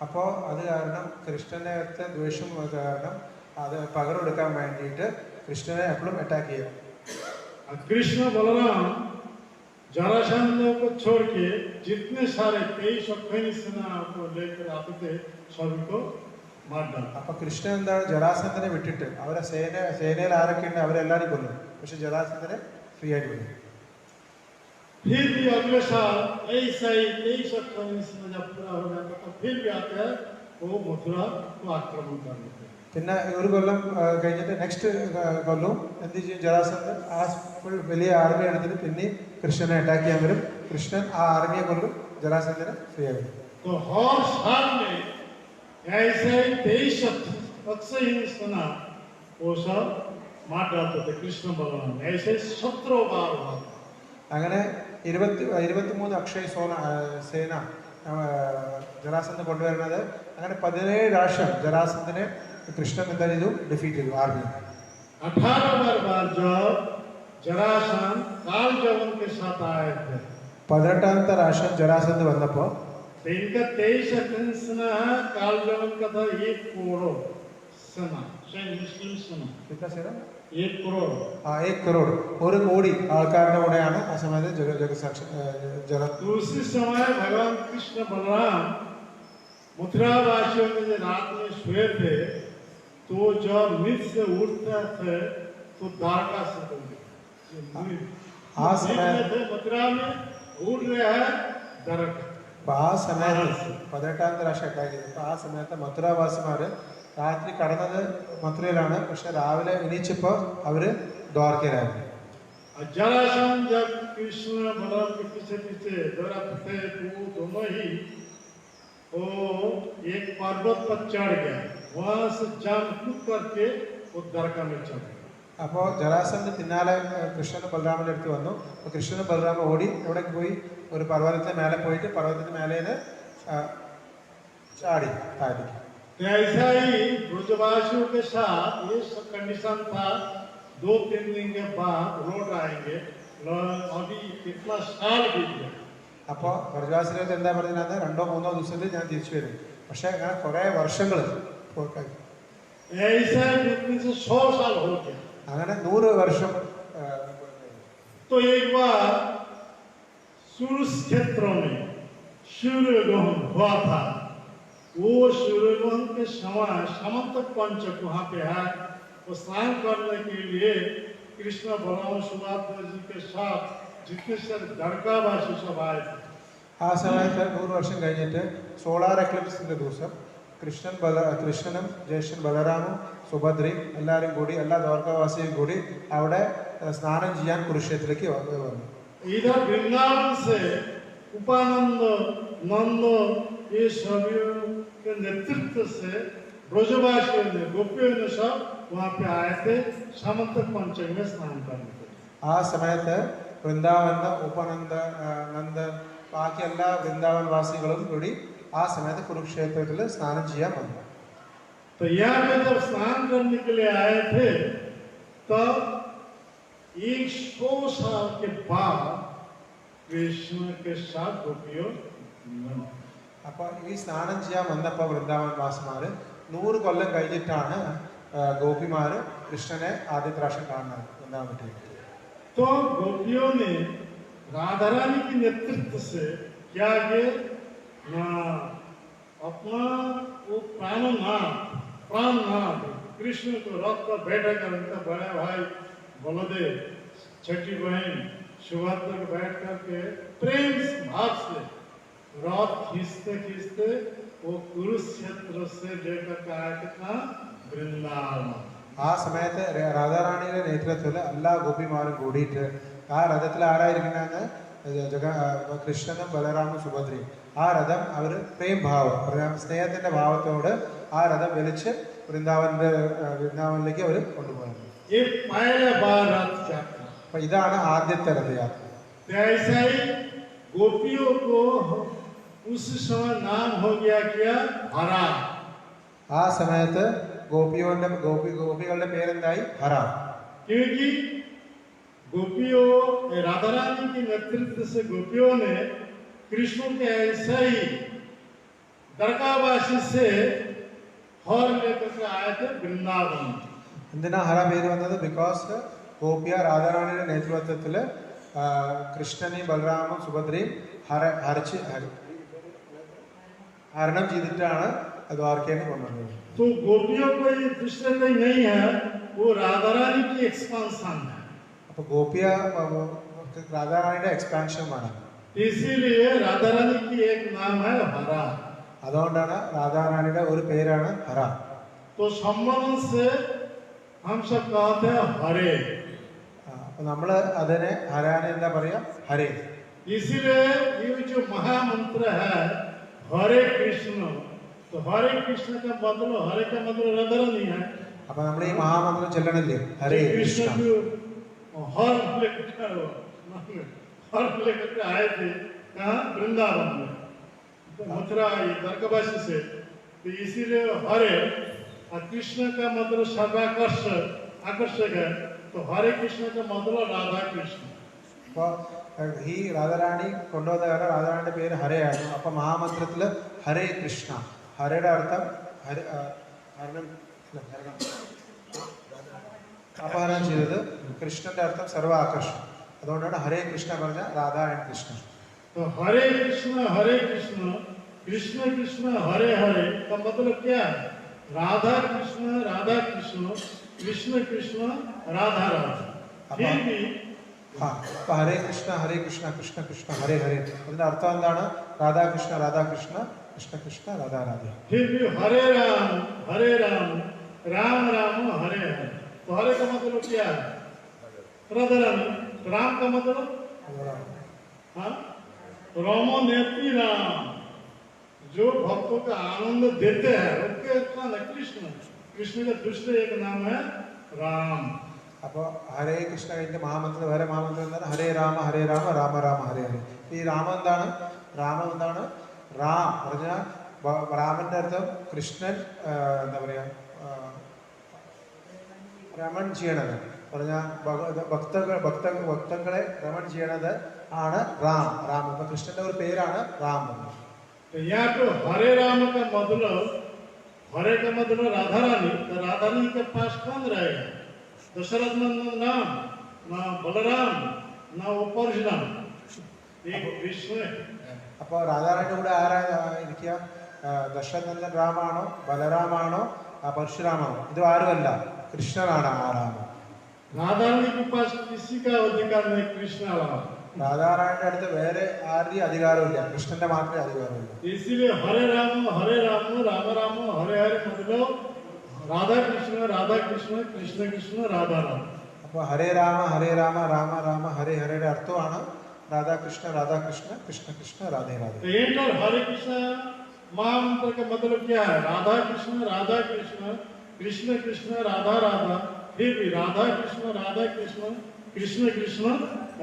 അപ്പോൾ അത് കാരണം കൃഷ്ണനകത്തെ ദ്വേഷം കാരണം അത് പകരമെടുക്കാൻ വേണ്ടിയിട്ട് കൃഷ്ണനെ എപ്പോഴും അറ്റാക്ക് ചെയ്യും. कृष्ण बलराम जरासंध को छोड़ के जितने सारे 23 सेना को लेकर आते थे सभी को मार डाला. അപ്പൊ കൃഷ്ണൻ എന്താണ് ജരാസന്ധനെ വിട്ടിട്ട് അവരെ സേനയിൽ ആരൊക്കെ ഉണ്ട് അവരെല്ലാവരും കൊല്ലും. പക്ഷെ ജരാസന്ധനെ ഫ്രീ ആയിട്ട് വിടും. फिर भी अगले साल ऐसा ही 23 सेना जब पूरा हो जाता तो फिर भी आते हैं वो मथुरा को आक्रमण करने. പിന്നെ ഒരു കൊല്ലം കഴിഞ്ഞിട്ട് നെക്സ്റ്റ് കൊല്ലവും എന്ത് ചെയ്യും ജരാസന്ധൻ ആ ഫുൾ വലിയ ആർമി എടുത്തിട്ട് പിന്നെ കൃഷ്ണനെ അറ്റാക്ക് ചെയ്യാൻ വരും. കൃഷ്ണൻ ആ ആർമിയെ കൊല്ലും, ജരാസന്ധനെ ഫ്രീ ആകും. तो हर साल में ऐसे 23 सेना वो सब मार डालते थे कृष्ण बलराम. ऐसे 17 बार हुआ. അങ്ങനെ 23 അക്ഷയ സേന ജരാസന്ധൻ കൊണ്ടുവരുന്നത്. അങ്ങനെ 17 പ്രാവശ്യം ജരാസന്ധനെ कृष्ण എന്താ ചെയ്തു ഡിഫീറ്റ് ചെയ്തു ആർമി. 18 बार जब जरासंध कालजवन के साथ आए थे 18ാമത്തെ പ്രാവശ്യം ജരാസന്ധ വന്നപ്പോൾ इनका 23 सेना है. कालजवन का था 1 करोड़ सेना. मुस्लिम सेना कितना सेना 1 करोड़. 1 करोड़ 1 കോടി ആൾക്കാരുടെ കൂടെയാണ് ആ സമയത്ത് उसी समय भगवान कृष्ण बलराम मथुरा वासियों में जो रात में सोए थे तो जब नींद से उठते थे तो द्वारका से मथुरा में उठ रहे हैं द्वारका. ആ സമയത്ത് 18ാമത്തെ പ്രാവശ്യം അറ്റാക്ക് ചെയ്തു. അപ്പോൾ ആ സമയത്ത് മഥുരാവാസിമാര് രാത്രി കടന്നത് മഥുരയിലാണ്. പക്ഷെ രാവിലെ എണീച്ചപ്പോൾ അവര് ദ്വാരകയിലായിരുന്നു. जरासंध जब कृष्ण बलराम के पीछे पीछे दौड़ते तो दोनों ही वो एक पर्वत पर चढ़ गया. वहां से जान कूद करके वो द्वारका में चढ़ गया. അപ്പോൾ ജരാസന്ധ പിന്നാലെ കൃഷ്ണനും ബലരാമന്റെ അടുത്ത് വന്നു. അപ്പോൾ കൃഷ്ണനും ബലരാമ ഓടി എവിടേക്ക് പോയി? ഒരു പർവ്വതത്തിന് മേലെ പോയിട്ട് പർവ്വതത്തിന് മേലേന്ന് ചാടി താഴേക്ക്. ऐसा ही ब्रजवासियों के साथ ये सब कंडीशन था. 2-3 दिन के बाद लौट आएंगे. अभी कितना साल बीत गया. അപ്പോൾ ബ്രജവാസികൾക്ക് എന്താ പറഞ്ഞത്? 2-3 ദിവസത്തിൽ ഞാൻ തിരിച്ചു വരും. പക്ഷെ അങ്ങനെ കുറെ വർഷങ്ങൾ ऐसा बीतने से 100 साल हो गया. അങ്ങനെ 100 വർഷം. तो एक बार कुरुक्षेत्र में सूर्यग्रहण हुआ था. वो सूर्यग्रहण के समय समंतक पंचक वहाँ पे है. वो स्नान करने के लिए कृष्ण बलराम सुभद्रा जी के साथ जितने सारे द्वारकावासी सब आए थे. ആ സമയത്ത് 100 വർഷം കഴിഞ്ഞിട്ട് സോളാർ എക്ലിപ്സിന്റെ ദിവസം കൃഷ്ണനും ജ്യേഷ്ഠൻ ബലരാമും സുഭദ്രയും എല്ലാവരും കൂടി എല്ലാ ദ്വാരകാവാസിയും കൂടി അവിടെ സ്നാനം ചെയ്യാൻ കുരുക്ഷേത്രത്തിലേക്ക് വന്നു. इधर वृंदावन से उपानंद नंद ये सभी के नेतृत्व से ब्रजवासियों ने गोपियों ने सब वहाँ पे आए थे सामंतक पंचक में स्नान करने के. ആ സമയത്ത് വൃന്ദാവന ഉപാനന്ദ നന്ദ ബാക്കി എല്ലാ വൃന്ദാവൻ വാസികളും കൂടി ആ സമയത്ത് കുരുക്ഷേത്രത്തിൽ സ്നാനം ചെയ്യാൻ വന്നു. तो यहाँ पे जब स्नान करने के लिए आए थे तब 100 साल के बाद कृष्ण के साथ गोपियों. അപ്പോൾ ഈ സ്നാനം ചെയ്യാൻ വന്നപ്പോൾ വൃന്ദാവൻ വാസിമാര് 100 കൊല്ലം കഴിഞ്ഞിട്ടാണ് ഗോപിമാര് കൃഷ്ണനെ ആദ്യ പ്രാവശ്യം കാണുന്നത് വൃന്ദാവനത്തിൽ. तो गोपियों ने राधा रानी के नेतृत्व से क्या किया? अपना वो प्राणनाथ कृष्ण को रथ पर बैठा कर उनका बड़ा भाई बलदेव, छठी बहन सुभद्रा को बैठ करके प्रेम भाव से रथ खींचते खींचते वो कुरुक्षेत्र से लेकर के आया कितना वृंदावन. ആ സമയത്ത് രാധാറാണിയുടെ നേതൃത്വത്തിൽ എല്ലാ ഗോപിമാരും കൂടിയിട്ട് ആ രഥത്തിൽ ആരായിരിക്കണമെന്ന് കൃഷ്ണനും ബലറാമും സുഭദ്രയും. ആ രഥം അവർ പ്രേം ഭാവം, സ്നേഹത്തിന്റെ ഭാവത്തോട് ആ രഥം വലിച്ച് വൃന്ദാവനിലേക്ക് അവർ കൊണ്ടുപോകുന്നത്. അപ്പൊ ഇതാണ് ആദ്യത്തെ രഥയാത്ര. ആ സമയത്ത് ഗോപികളുടെ പേരെന്തായി? ഹര. गोपियों राधा रानी के नेतृत्व से गोपियों ने कृष्ण के ऐसा ही द्वारकावासी से हर लेकर के आए थे वृंदावन. എന്തിനാ ഹര പേര് വന്നത്? ബിക്കോസ് ഗോപിയ രാധാറാണിയുടെ നേതൃത്വത്തിൽ കൃഷ്ണനെയും ബലറാമും സുഭദ്രയും ഹരണം ചെയ്തിട്ടാണ് ദ്വാരകയിൽ കൊണ്ടുവന്നത്. तो गोपियों को ये दूसरे नहीं है, वो राधा रानी की एक्सपांशन है. അപ്പൊ ഗോപിയ രാധാറാണിയുടെ എക്സ്പാൻഷൻ ആണ്. इसीलिए राधा रानी की एक नाम है हरा. അതുകൊണ്ടാണ് രാധാറാണിയുടെ ഒരു പേരാണ് ഹര. तो सम्मान से हम सब कहते हैं हरे. അപ്പൊ നമ്മള് അതിനെ ഹരാനെ എന്താ പറയാ? ഹരേ. इसीलिए ये जो महामंत्र है हरे कृष्ण, तो हरे कृष्ण का मतलब, हरे का मतलब राधा रानी है. അപ്പൊ നമ്മൾ ഈ മഹാമന്ത്രം ചൊല്ലണില്ലേ? ഹരേ കൃഷ്ണ. हर लेकर के आए थे कहाँ? वृंदावन में, मथुरा द्वारकावासी से. तो इसीलिए हरे और कृष्ण का मतलब सर्वाकर्षक है. तो हरे कृष्ण का मतलब राधा कृष्ण. അപ്പോൾ ഈ രാധാറാണി കൊണ്ടുവന്ന കാരണം രാധാറാണിയുടെ പേര് ഹരയാണ്. അപ്പൊ മഹാമന്ത്രത്തില് ഹരേ കൃഷ്ണ, ഹരയുടെ അർത്ഥം അപഹരണം ചെയ്തത്, കൃഷ്ണന്റെ അർത്ഥം സർവ ആകർഷണം. അതുകൊണ്ടാണ് ഹരേ കൃഷ്ണ പറഞ്ഞ രാധാ ആൻഡ് കൃഷ്ണ. हरे कृष्ण कृष्ण कृष्ण हरे हरे का मतलब क्या है? राधा कृष्ण कृष्ण कृष्ण राधा राधा. फिर भी ഹരേ കൃഷ്ണ കൃഷ്ണ കൃഷ്ണ ഹരേ ഹരേ, അതിന്റെ അർത്ഥം എന്താണ്? രാധാകൃഷ്ണ കൃഷ്ണ കൃഷ്ണ രാധാ രാധേ. फिर भी हरे राम राम राम हरे हरे. तो हरे का मतलब क्या है? राधा रानी. राम का मतलब रामो नेत्री राम, जो भक्तों का आनंद देते हैं उनके कौन है? कृष्ण का दूसरे एक नाम है राम. അപ്പൊ ഹരേ കൃഷ്ണ കഴിഞ്ഞ മഹാമന്ത്രം വേറെ മഹാമന്ത്രം എന്താണ്? ഹരേ രാമ രാമ രാമ ഹരേ ഹരേ. ഈ രാമം എന്താണ്? രാം പറഞ്ഞാൽ രാമന്റെ അർത്ഥം കൃഷ്ണൻ എന്താ പറയാ രമൺ ചെയ്യണത് പറഞ്ഞാൽ ഭക്തങ്ങളെ രമൺ ചെയ്യണത് ആണ് റാം. അപ്പൊ കൃഷ്ണന്റെ ഒരു പേരാണ് റാം. यहाँ तो हरे राम का मतलब, हरे का मतलब राधा रानी. तो राधा रानी के पास कौन रहेगा? दशरथ नंदन राम, ना बलराम, ना परशुराम, एक कृष्ण. അപ്പൊ രാധാറാണിയുടെ കൂടെ ആരാ ഇരിക്കുക? ദശരഥ നന്ദൻ രാമാണോ, ബലരാമാണോ, പരശുരാമാണോ? ഇത് ആരുമല്ല, കൃഷ്ണനാണ് ആ രാമൻ. राधा रानी के पास किसी का अधिकार नहीं, कृष्ण वाला. രാധാറാണിയുടെ അടുത്ത് വേറെ ആരുടെയും അധികാരമില്ല, കൃഷ്ണന്റെ മാത്രമേ അധികാരമില്ല. इसीलिए हरे राम राम राम हरे हरे मतलब राधा कृष्ण कृष्ण कृष्ण राधा राम. അപ്പൊ ഹരേ രാമ രാമ രാമ ഹരേ ഹരയുടെ അർത്ഥമാണ് രാധാകൃഷ്ണ കൃഷ്ണ കൃഷ്ണ രാധേ രാധേ. हरे कृष्ण महामंत्र का मतलब क्या है? राधा कृष्ण कृष्ण कृष्ण राधा राधा. फिर भी राधा कृष्ण कृष्ण कृष्ण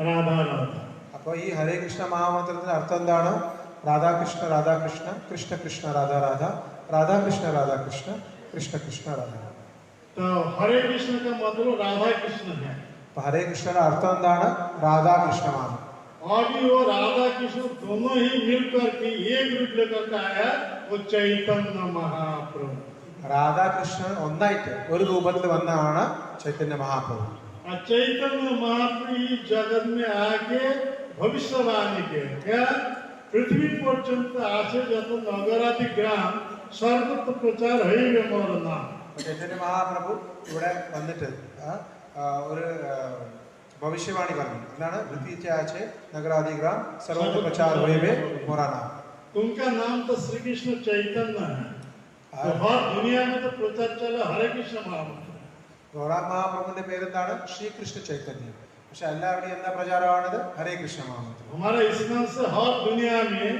राधा राधा. അപ്പൊ ഈ ഹരേ കൃഷ്ണ മഹാമന്ത്രത്തിന്റെ അർത്ഥം എന്താണ്? രാധാകൃഷ്ണ കൃഷ്ണ കൃഷ്ണ രാധാ രാധ, രാധാകൃഷ്ണ കൃഷ്ണ കൃഷ്ണ രാധ. तो हरे कृष्ण का मतलब राधा कृष्ण है. അപ്പൊ ഹരേ കൃഷ്ണയുടെ അർത്ഥം എന്താണ്? രാധാകൃഷ്ണമാണ്. अभी वो राधा कृष्ण दोनों ही मिलकर के एक रूप लेकर के आया, वो चैतन्य महाप्रभु. രാധാകൃഷ്ണൻ ഒന്നായിട്ട് ഒരു രൂപത്തിൽ വന്നതാണ് ചൈതന്യ മഹാപ്രഭു. चैतन्य महाप्रभु जगत में आके भविष्यवाणी के क्या पृथ्वी पर्यंत आसे जत नगरादि ग्राम सर्वत्र प्रचार है मोर नाम. ചൈതന്യ മഹാപ്രഭു ഇവിടെ വന്നിട്ട് ഒരു ഭവിഷ്യവാണി പറഞ്ഞു. എന്താണ്? പൃഥ്വിച്ചാച്ചെ നഗരാദിഗ്രാം സർവത്ര പ്രചാർ ഹോയവേ മോറാ നാം. उनका नाम तो श्री कृष्ण चैतन्य है. तो हर दुनिया में तो प्रचार चला हरे कृष्ण महामंत्र. ഗൗരാ മഹാപ്രഭുവിന്റെ പേരെന്താണ്? ശ്രീകൃഷ്ണ ചൈതന്യം. പക്ഷെ എല്ലാവരുടെയും എന്താ പ്രചാരമാണത്? ഹരേ കൃഷ്ണ മഹാമന്ത്രം. हमारा इस्कॉन से हर दुनिया में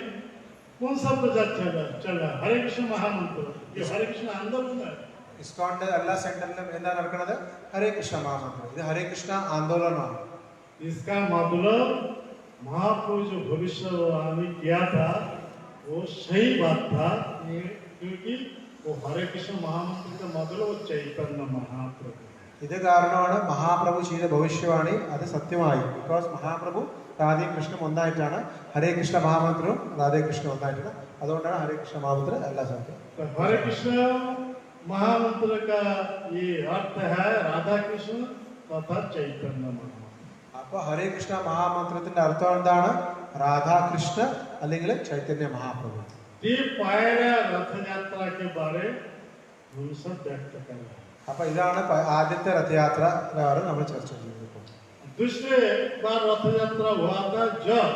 कौन सा प्रचार चल रहा है? हरे कृष्ण महामंत्र. ये हरे कृष्ण आंदोलन है. ഇസ്കോണിന്റെ എല്ലാ സെന്ററിലും എന്താ നടക്കുന്നത്? ഹരേ കൃഷ്ണ മഹാമന്ത്രം. ഇത് ഹരേ കൃഷ്ണ ആന്തോലനമാണ്. इसका मतलब महाप्रभु जो भविष्यवाणी किया था वो सही बात था, क्योंकि वो हरे कृष्ण महामंत्र का मतलब वो चैतन्य महाप्रभु. ഇത് കാരണമാണ് മഹാപ്രഭു ചെയ്ത ഭവിഷ്യവാണി അത് സത്യമായി. ബിക്കോസ് മഹാപ്രഭു രാധയും കൃഷ്ണനും ഒന്നായിട്ടാണ്. ഹരേ കൃഷ്ണ മഹാമന്ത്രവും രാധേ കൃഷ്ണ ഒന്നായിട്ടാണ്. അതുകൊണ്ടാണ് ഹരേ കൃഷ്ണ മഹാമന്ത്രം എല്ലാ സ്ഥലത്തും. हरे कृष्ण महामंत्र का ये अर्थ है राधा कृष्ण तथा चैतन्य महामंत्र. അപ്പൊ ഹരേ കൃഷ്ണ മഹാമന്ത്രത്തിന്റെ അർത്ഥം എന്താണ്? രാധാകൃഷ്ണ അല്ലെങ്കിൽ ചൈതന്യ മഹാപ്രഭു. ये पहला रथ यात्रा के बारे हम सब व्यक्त कर रहे हैं. അപ്പൊ ഇതാണ് ആദ്യത്തെ രഥയാത്ര നമ്മൾ ചർച്ച ചെയ്യുന്നത്. दूसरे बार रथ यात्रा हुआ था जब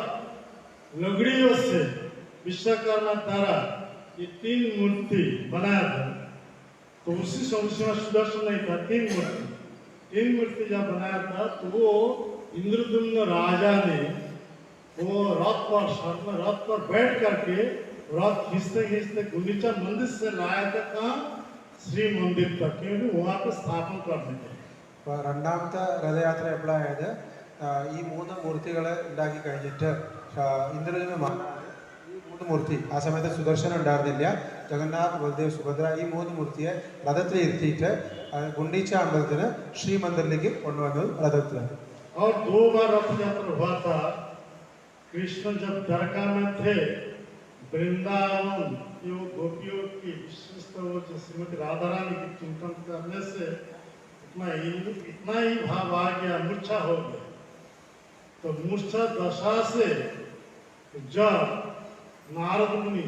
लकड़ियों से विश्वकर्मा द्वारा ये 3 मूर्ति बनाया था. तो उसी समय सुदर्शन नहीं था, 3 मूर्ति जब बनाया था तो वो इंद्रद्युम्न राजा ने वो रथ पर बैठ करके रथ खींचते खींचते गुंडीचा मंदिर से लाया था कहाँ? श्री मंदिर तक, क्योंकि वहाँ पे स्थापन करने थे. രണ്ടാമത്തെ രഥയാത്ര എപ്പോഴായത്? ഈ 3 മൂർത്തികളെ ഉണ്ടാക്കി കഴിഞ്ഞിട്ട് ഇന്ദ്രജിന് ഈ 3 മൂർത്തി ആ സമയത്ത് സുദർശനം ഉണ്ടായിരുന്നില്ല. ജഗന്നാഥ്, ബലദേവ്, സുഭദ്ര ഈ 3 മൂർത്തിയെ രഥത്തിൽ ഇരുത്തിയിട്ട് ഗുണ്ടീച്ച അമ്പലത്തിന് ശ്രീമന്ദിറിലേക്ക് കൊണ്ടുവന്നത് രഥത്തിലാണ്. और 2 बार रथ यात्रा हुआ था. कृष्ण जब द्वारका में थे, वृंदावन की गोपियों की विशिष्ट वो श्रीमती राधा रानी की चिंतन करने से इतना ही भाव आ गया, मूर्छा हो गया. तो मूर्छा दशा से जब नारद मुनि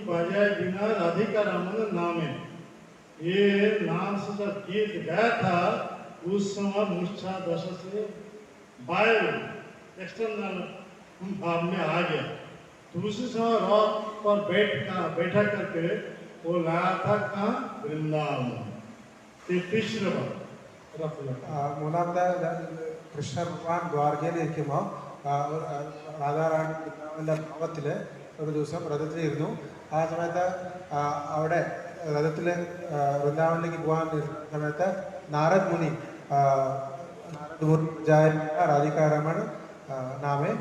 बजाय बिना राधिका रमन नामे ये नाम से जब गीत गाया था, उस समय मूर्छा दशा से वायु एक्सटर्नल भाव में आ गया. तो उसी समय रथ पर बैठा करके वो लाया था कहाँ? वृंदावन. तीसरा रथ यात्रा. മൂന്നാമത്തെ കൃഷ്ണ ഭഗവാൻ ദ്വാരകയിലിരിക്കുമ്പോൾ രാധാറാണിന്റെ ഭാവത്തിൽ ഒരു ദിവസം രഥത്തിലിരുന്നു. ആ സമയത്ത് അവിടെ രഥത്തിൽ വൃന്ദാവനിലേക്ക് പോകാൻ സമയത്ത് നാരദ് മുനി രാധികാരമൺ നാമേ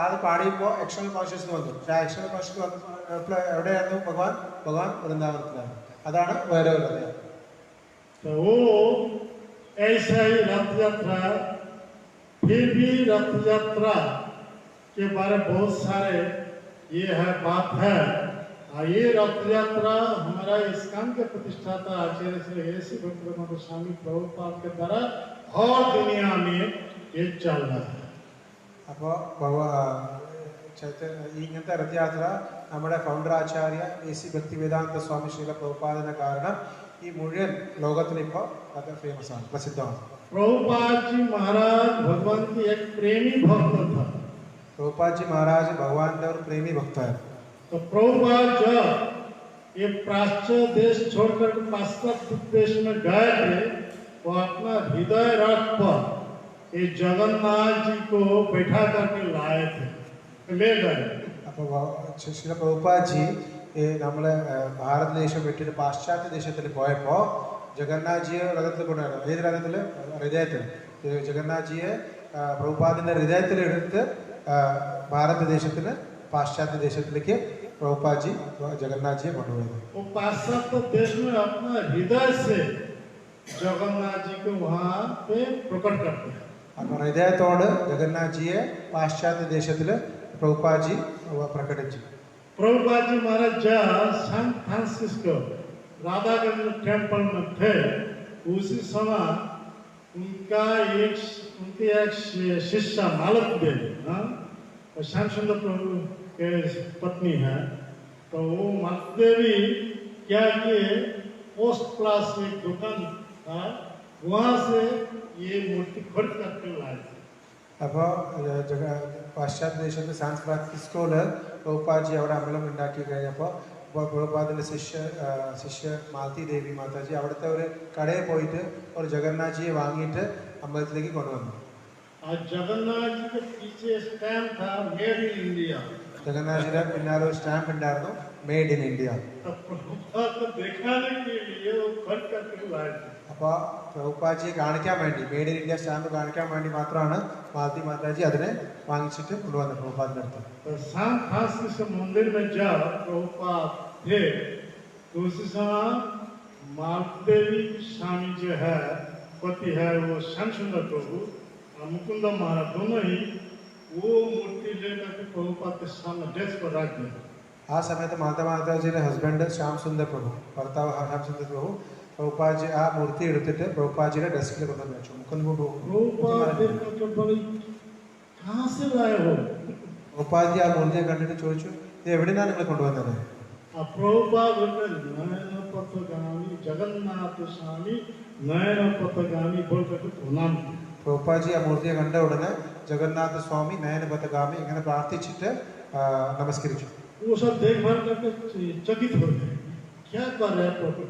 അത് പാടിയപ്പോൾ എക്സ്റ്റേണൽ കോൺഷ്യസ് വന്നു. പക്ഷേ ആ എക്സ്റ്റേണൽ കോൺഷ്യസ് വന്നപ്പോൾ എവിടെയായിരുന്നു? ഭഗവാൻ വൃന്ദാവനത്തിലാണ്. അതാണ് വേറെ ഒരു രഥയാത്ര. तो वो ऐसा ही रथ यात्रा. फिर भी रथ यात्रा के बारे में बहुत सारे ये है बात है. ये रथ यात्रा हमारा इस्कॉन के प्रतिष्ठाता आचार्य श्री ऐसी भक्तिवेदांत स्वामी प्रभुपाद के द्वारा हर दुनिया में ये चल रहा है. അപ്പോൾ ഇങ്ങനത്തെ രഥയാത്ര നമ്മുടെ ഫൗണ്ടർ ആചാര്യ എ.സി. ഭക്തിവേദാന്ത സ്വാമി ശ്രീല പ്രഭുപാദന കാരണം ഈ മുഴുവൻ ലോകത്തിൽ ഇപ്പോൾ അത് ഫേമസ് ആണ്, പ്രസിദ്ധമാണ്. प्रभुपाद जी महाराज भगवान की एक प्रेमी भक्त था. प्रभुपाद जी महाराज भगवान के और प्रेमी भक्त है. तो प्रभुपाद जब ये प्राच्य देश छोड़कर पाश्चात्य देश में गए थे, वो अपना हृदय रथ पर ये जगन्नाथ जी को बैठा करके लाए थे, ले गए. അപ്പോൾ ശ്രീല പ്രഭുപാദ് ജി നമ്മളെ ഭാരതദേശം വിട്ടിട്ട് പാശ്ചാത്യ ദേശത്തിൽ പോയപ്പോൾ ജഗന്നാഥ്ജിയെ രഥത്തിൽ കൊണ്ടുവരണം. ഏത് രഥത്തിൽ? ഹൃദയത്തിൽ. ജഗന്നാഥ്ജിയെ പ്രഭുപാദിന്റെ ഹൃദയത്തിൽ എടുത്ത് ഭാരതദേശത്തിന് പാശ്ചാത്യ ദേശത്തിലേക്ക് പ്രഭുപാദ് ജി ജഗന്നാഥ്ജിയെ കൊണ്ടുപോയത്. वो पाश्चात्य देश में अपना हृदय से जगन्नाथ जी को वहाँ पे प्रकट करते हैं. അപ്പോൾ ഹൃദയത്തോട് ജഗന്നാഥ്ജിയെ പാശ്ചാത്യ ദേശത്തിൽ പ്രഭുപാദ് ജി പ്രകടിച്ചു. प्रभुपाद जी महाराज जहाँ सैन फ्रांसिस्को राधागंज टेम्पल में थे, उसी समय उनके एक शिष्य मालत देवी, श्याम सुंदर प्रभु के पत्नी है. तो वो मालत देवी क्या किए, पोस्ट क्लास में दुकान था, वहाँ से ये मूर्ति खरीद करके लाए. അപ്പോൾ പാശ്ചാത്യ ദേശത്ത് സാൻ ഫ്രാൻസിസ്കോയിൽ പ്രഭുപാദ് ജി അവിടെ അമ്പലം ഉണ്ടാക്കി കഴിഞ്ഞപ്പോൾ പ്രഭുപാദിൻ്റെ ശിഷ്യ മാലതി ദേവി മാതാജി അവിടുത്തെ ഒരു കടയിൽ പോയിട്ട് ഒരു ജഗന്നാഥ്ജിയെ വാങ്ങിയിട്ട് അമ്പലത്തിലേക്ക് കൊണ്ടുവന്നു. आज जगन्नाथ जी के पीछे स्टैम्प था मेड इन इंडिया। ജഗന്നാഥിന്റെ പിന്നാലെ ഒരു സ്റ്റാമ്പ് ഉണ്ടായിരുന്നു, മെയ്ഡ് ഇൻ ഇന്ത്യ. तब प्रभुपाद को दिखाने के लिए वो खट करके लाए थे। അപ്പോൾ പ്രഭുപാജിയെ കാണിക്കാൻ വേണ്ടി, മെയ്ഡ് ഇൻ ഇന്ത്യ സ്റ്റാമ്പ് കാണിക്കാൻ വേണ്ടി മാത്രമാണ് മാലതി മാതാജി അതിനെ വാങ്ങിച്ചിട്ട് കൊണ്ടുവന്നത് പ്രഭുപാദിന്റെ അടുത്ത്. तो शाम फ्रांसिस मंदिर में जब प्रभुपाद थे तो उस समय मालदेवी स्वामी जो है पति है वो श्याम सुंदर प्रभु और मुकुंद महाराज दोनों ही वो मूर्ति लेकर के प्रभुपाद के सामने डेस्क पर रख दिया। ആ സമയത്ത് മാതാ മാതാജിയുടെ ഹസ്ബൻഡ് ശ്യാം സുന്ദർ പ്രഭു, ഭർത്താവ് ശ്യാം സുന്ദർ പ്രഭു, പ്രഭുപാജി ആ മൂർത്തി എടുത്തിട്ട് പ്രഭുപാജിയുടെ ഡെസ്കിൽ കൊണ്ടുവന്ന് വെച്ചു. प्रभुपाद देखकर के बोले कहाँ से लाए हो? പ്രഭുപാജി ആ മൂർത്തിയെ കണ്ടിട്ട് ചോദിച്ചു, ഇത് എവിടെയാണ് നിങ്ങൾ കൊണ്ടുവന്നത്? प्रभुपाद नयन पथगामी जगन्नाथ स्वामी नयन पथगामी बोल करके प्रणाम किया। പ്രഭുപാജി ആ മൂർത്തിയെ കണ്ട ഉടനെ ജഗന്നാഥ സ്വാമി നയനപഥഗാമി ഇങ്ങനെ പ്രാർത്ഥിച്ചിട്ട് നമസ്കരിച്ചു. वो सब देखभाल करके चकित हो गए, क्या कर रहे हैं प्रभु?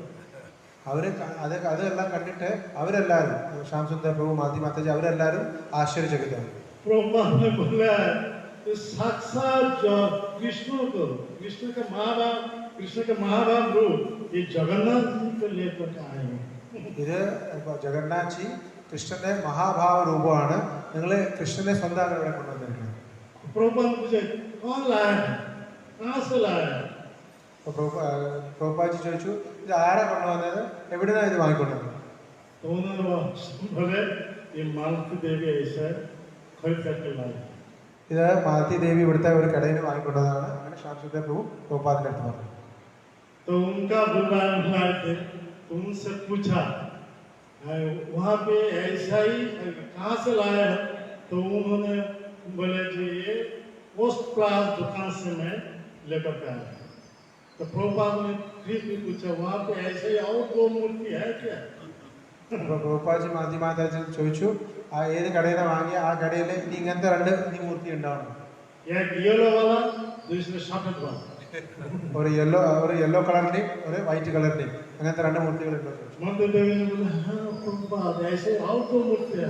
അതെല്ലാം കണ്ടിട്ട് അവരെല്ലാവരും, ശ്യാം സുന്ദർ പ്രഭു, മാതി മാതാജി, അവരെല്ലാവരും ആശ്ചര്യചകിതരായി. प्रभुपाद ने बोला साक्षात कृष्ण के महाभाव रूप ये जगन्नाथ जी को लेकर के आए हैं। ഇത് ജഗന്നാഥ് ജി കൃഷ്ണന്റെ മഹാഭാവ രൂപമാണ്. നിങ്ങൾ കൃഷ്ണനെ സ്വന്തം ഇവിടെ കൊണ്ടുവന്നിരിക്കുന്നത്. प्रभुपाद पूछे कौन लाया है, कहाँ से लाया है? പ്രഭുപാദ് ചോദിച്ചു, ഇത് ആരാ കൊണ്ടുവന്നത്, എവിടുന്നാണ് ഇത് വാങ്ങിക്കൊണ്ടത്? तो उन्होंने बोले ये मालती देवी ऐसा खरीद करके लाई। ഇത് മാലതി ദേവി ഇവിടുത്തെ ഒരു കടയിൽ നിന്ന് വാങ്ങിക്കൊണ്ടതാണ്. അങ്ങനെ ശ്യാം സുന്ദർ പ്രഭു പ്രഭുപാദിന്റെ അടുത്ത് പറഞ്ഞു. तो उनका बुलाए थे, तो उनसे पूछा वहाँ पे ऐसा ही कहाँ से लाया है? तो उन्होंने बोले जी ये पोस्ट क्लास दुकान से मैं लेकर के आया। तो प्रभुपाद ने फिर भी पूछा वहाँ पे ऐसे ही और दो मूर्ति है क्या? പ്രഭുപാദി മാതി മാതാജി ചോദിച്ചു, ആ ഏത് കടയിൽ നിന്ന് വാങ്ങിയ ആ കടയിൽ ഇനി ഇങ്ങനത്തെ രണ്ട് മൂർത്തി ഉണ്ടാവണം. एक येलो वाला दूसरा सफेद वाला। ഒരു യെല്ലോ കളറിന്റെയും ഒരു വൈറ്റ് കളറിന്റെയും അങ്ങനത്തെ രണ്ട് മൂർത്തികൾ ഉണ്ടോ? मालती देवी ने बोला हाँ प्रभुपाद ऐसे और दो मूर्ति है,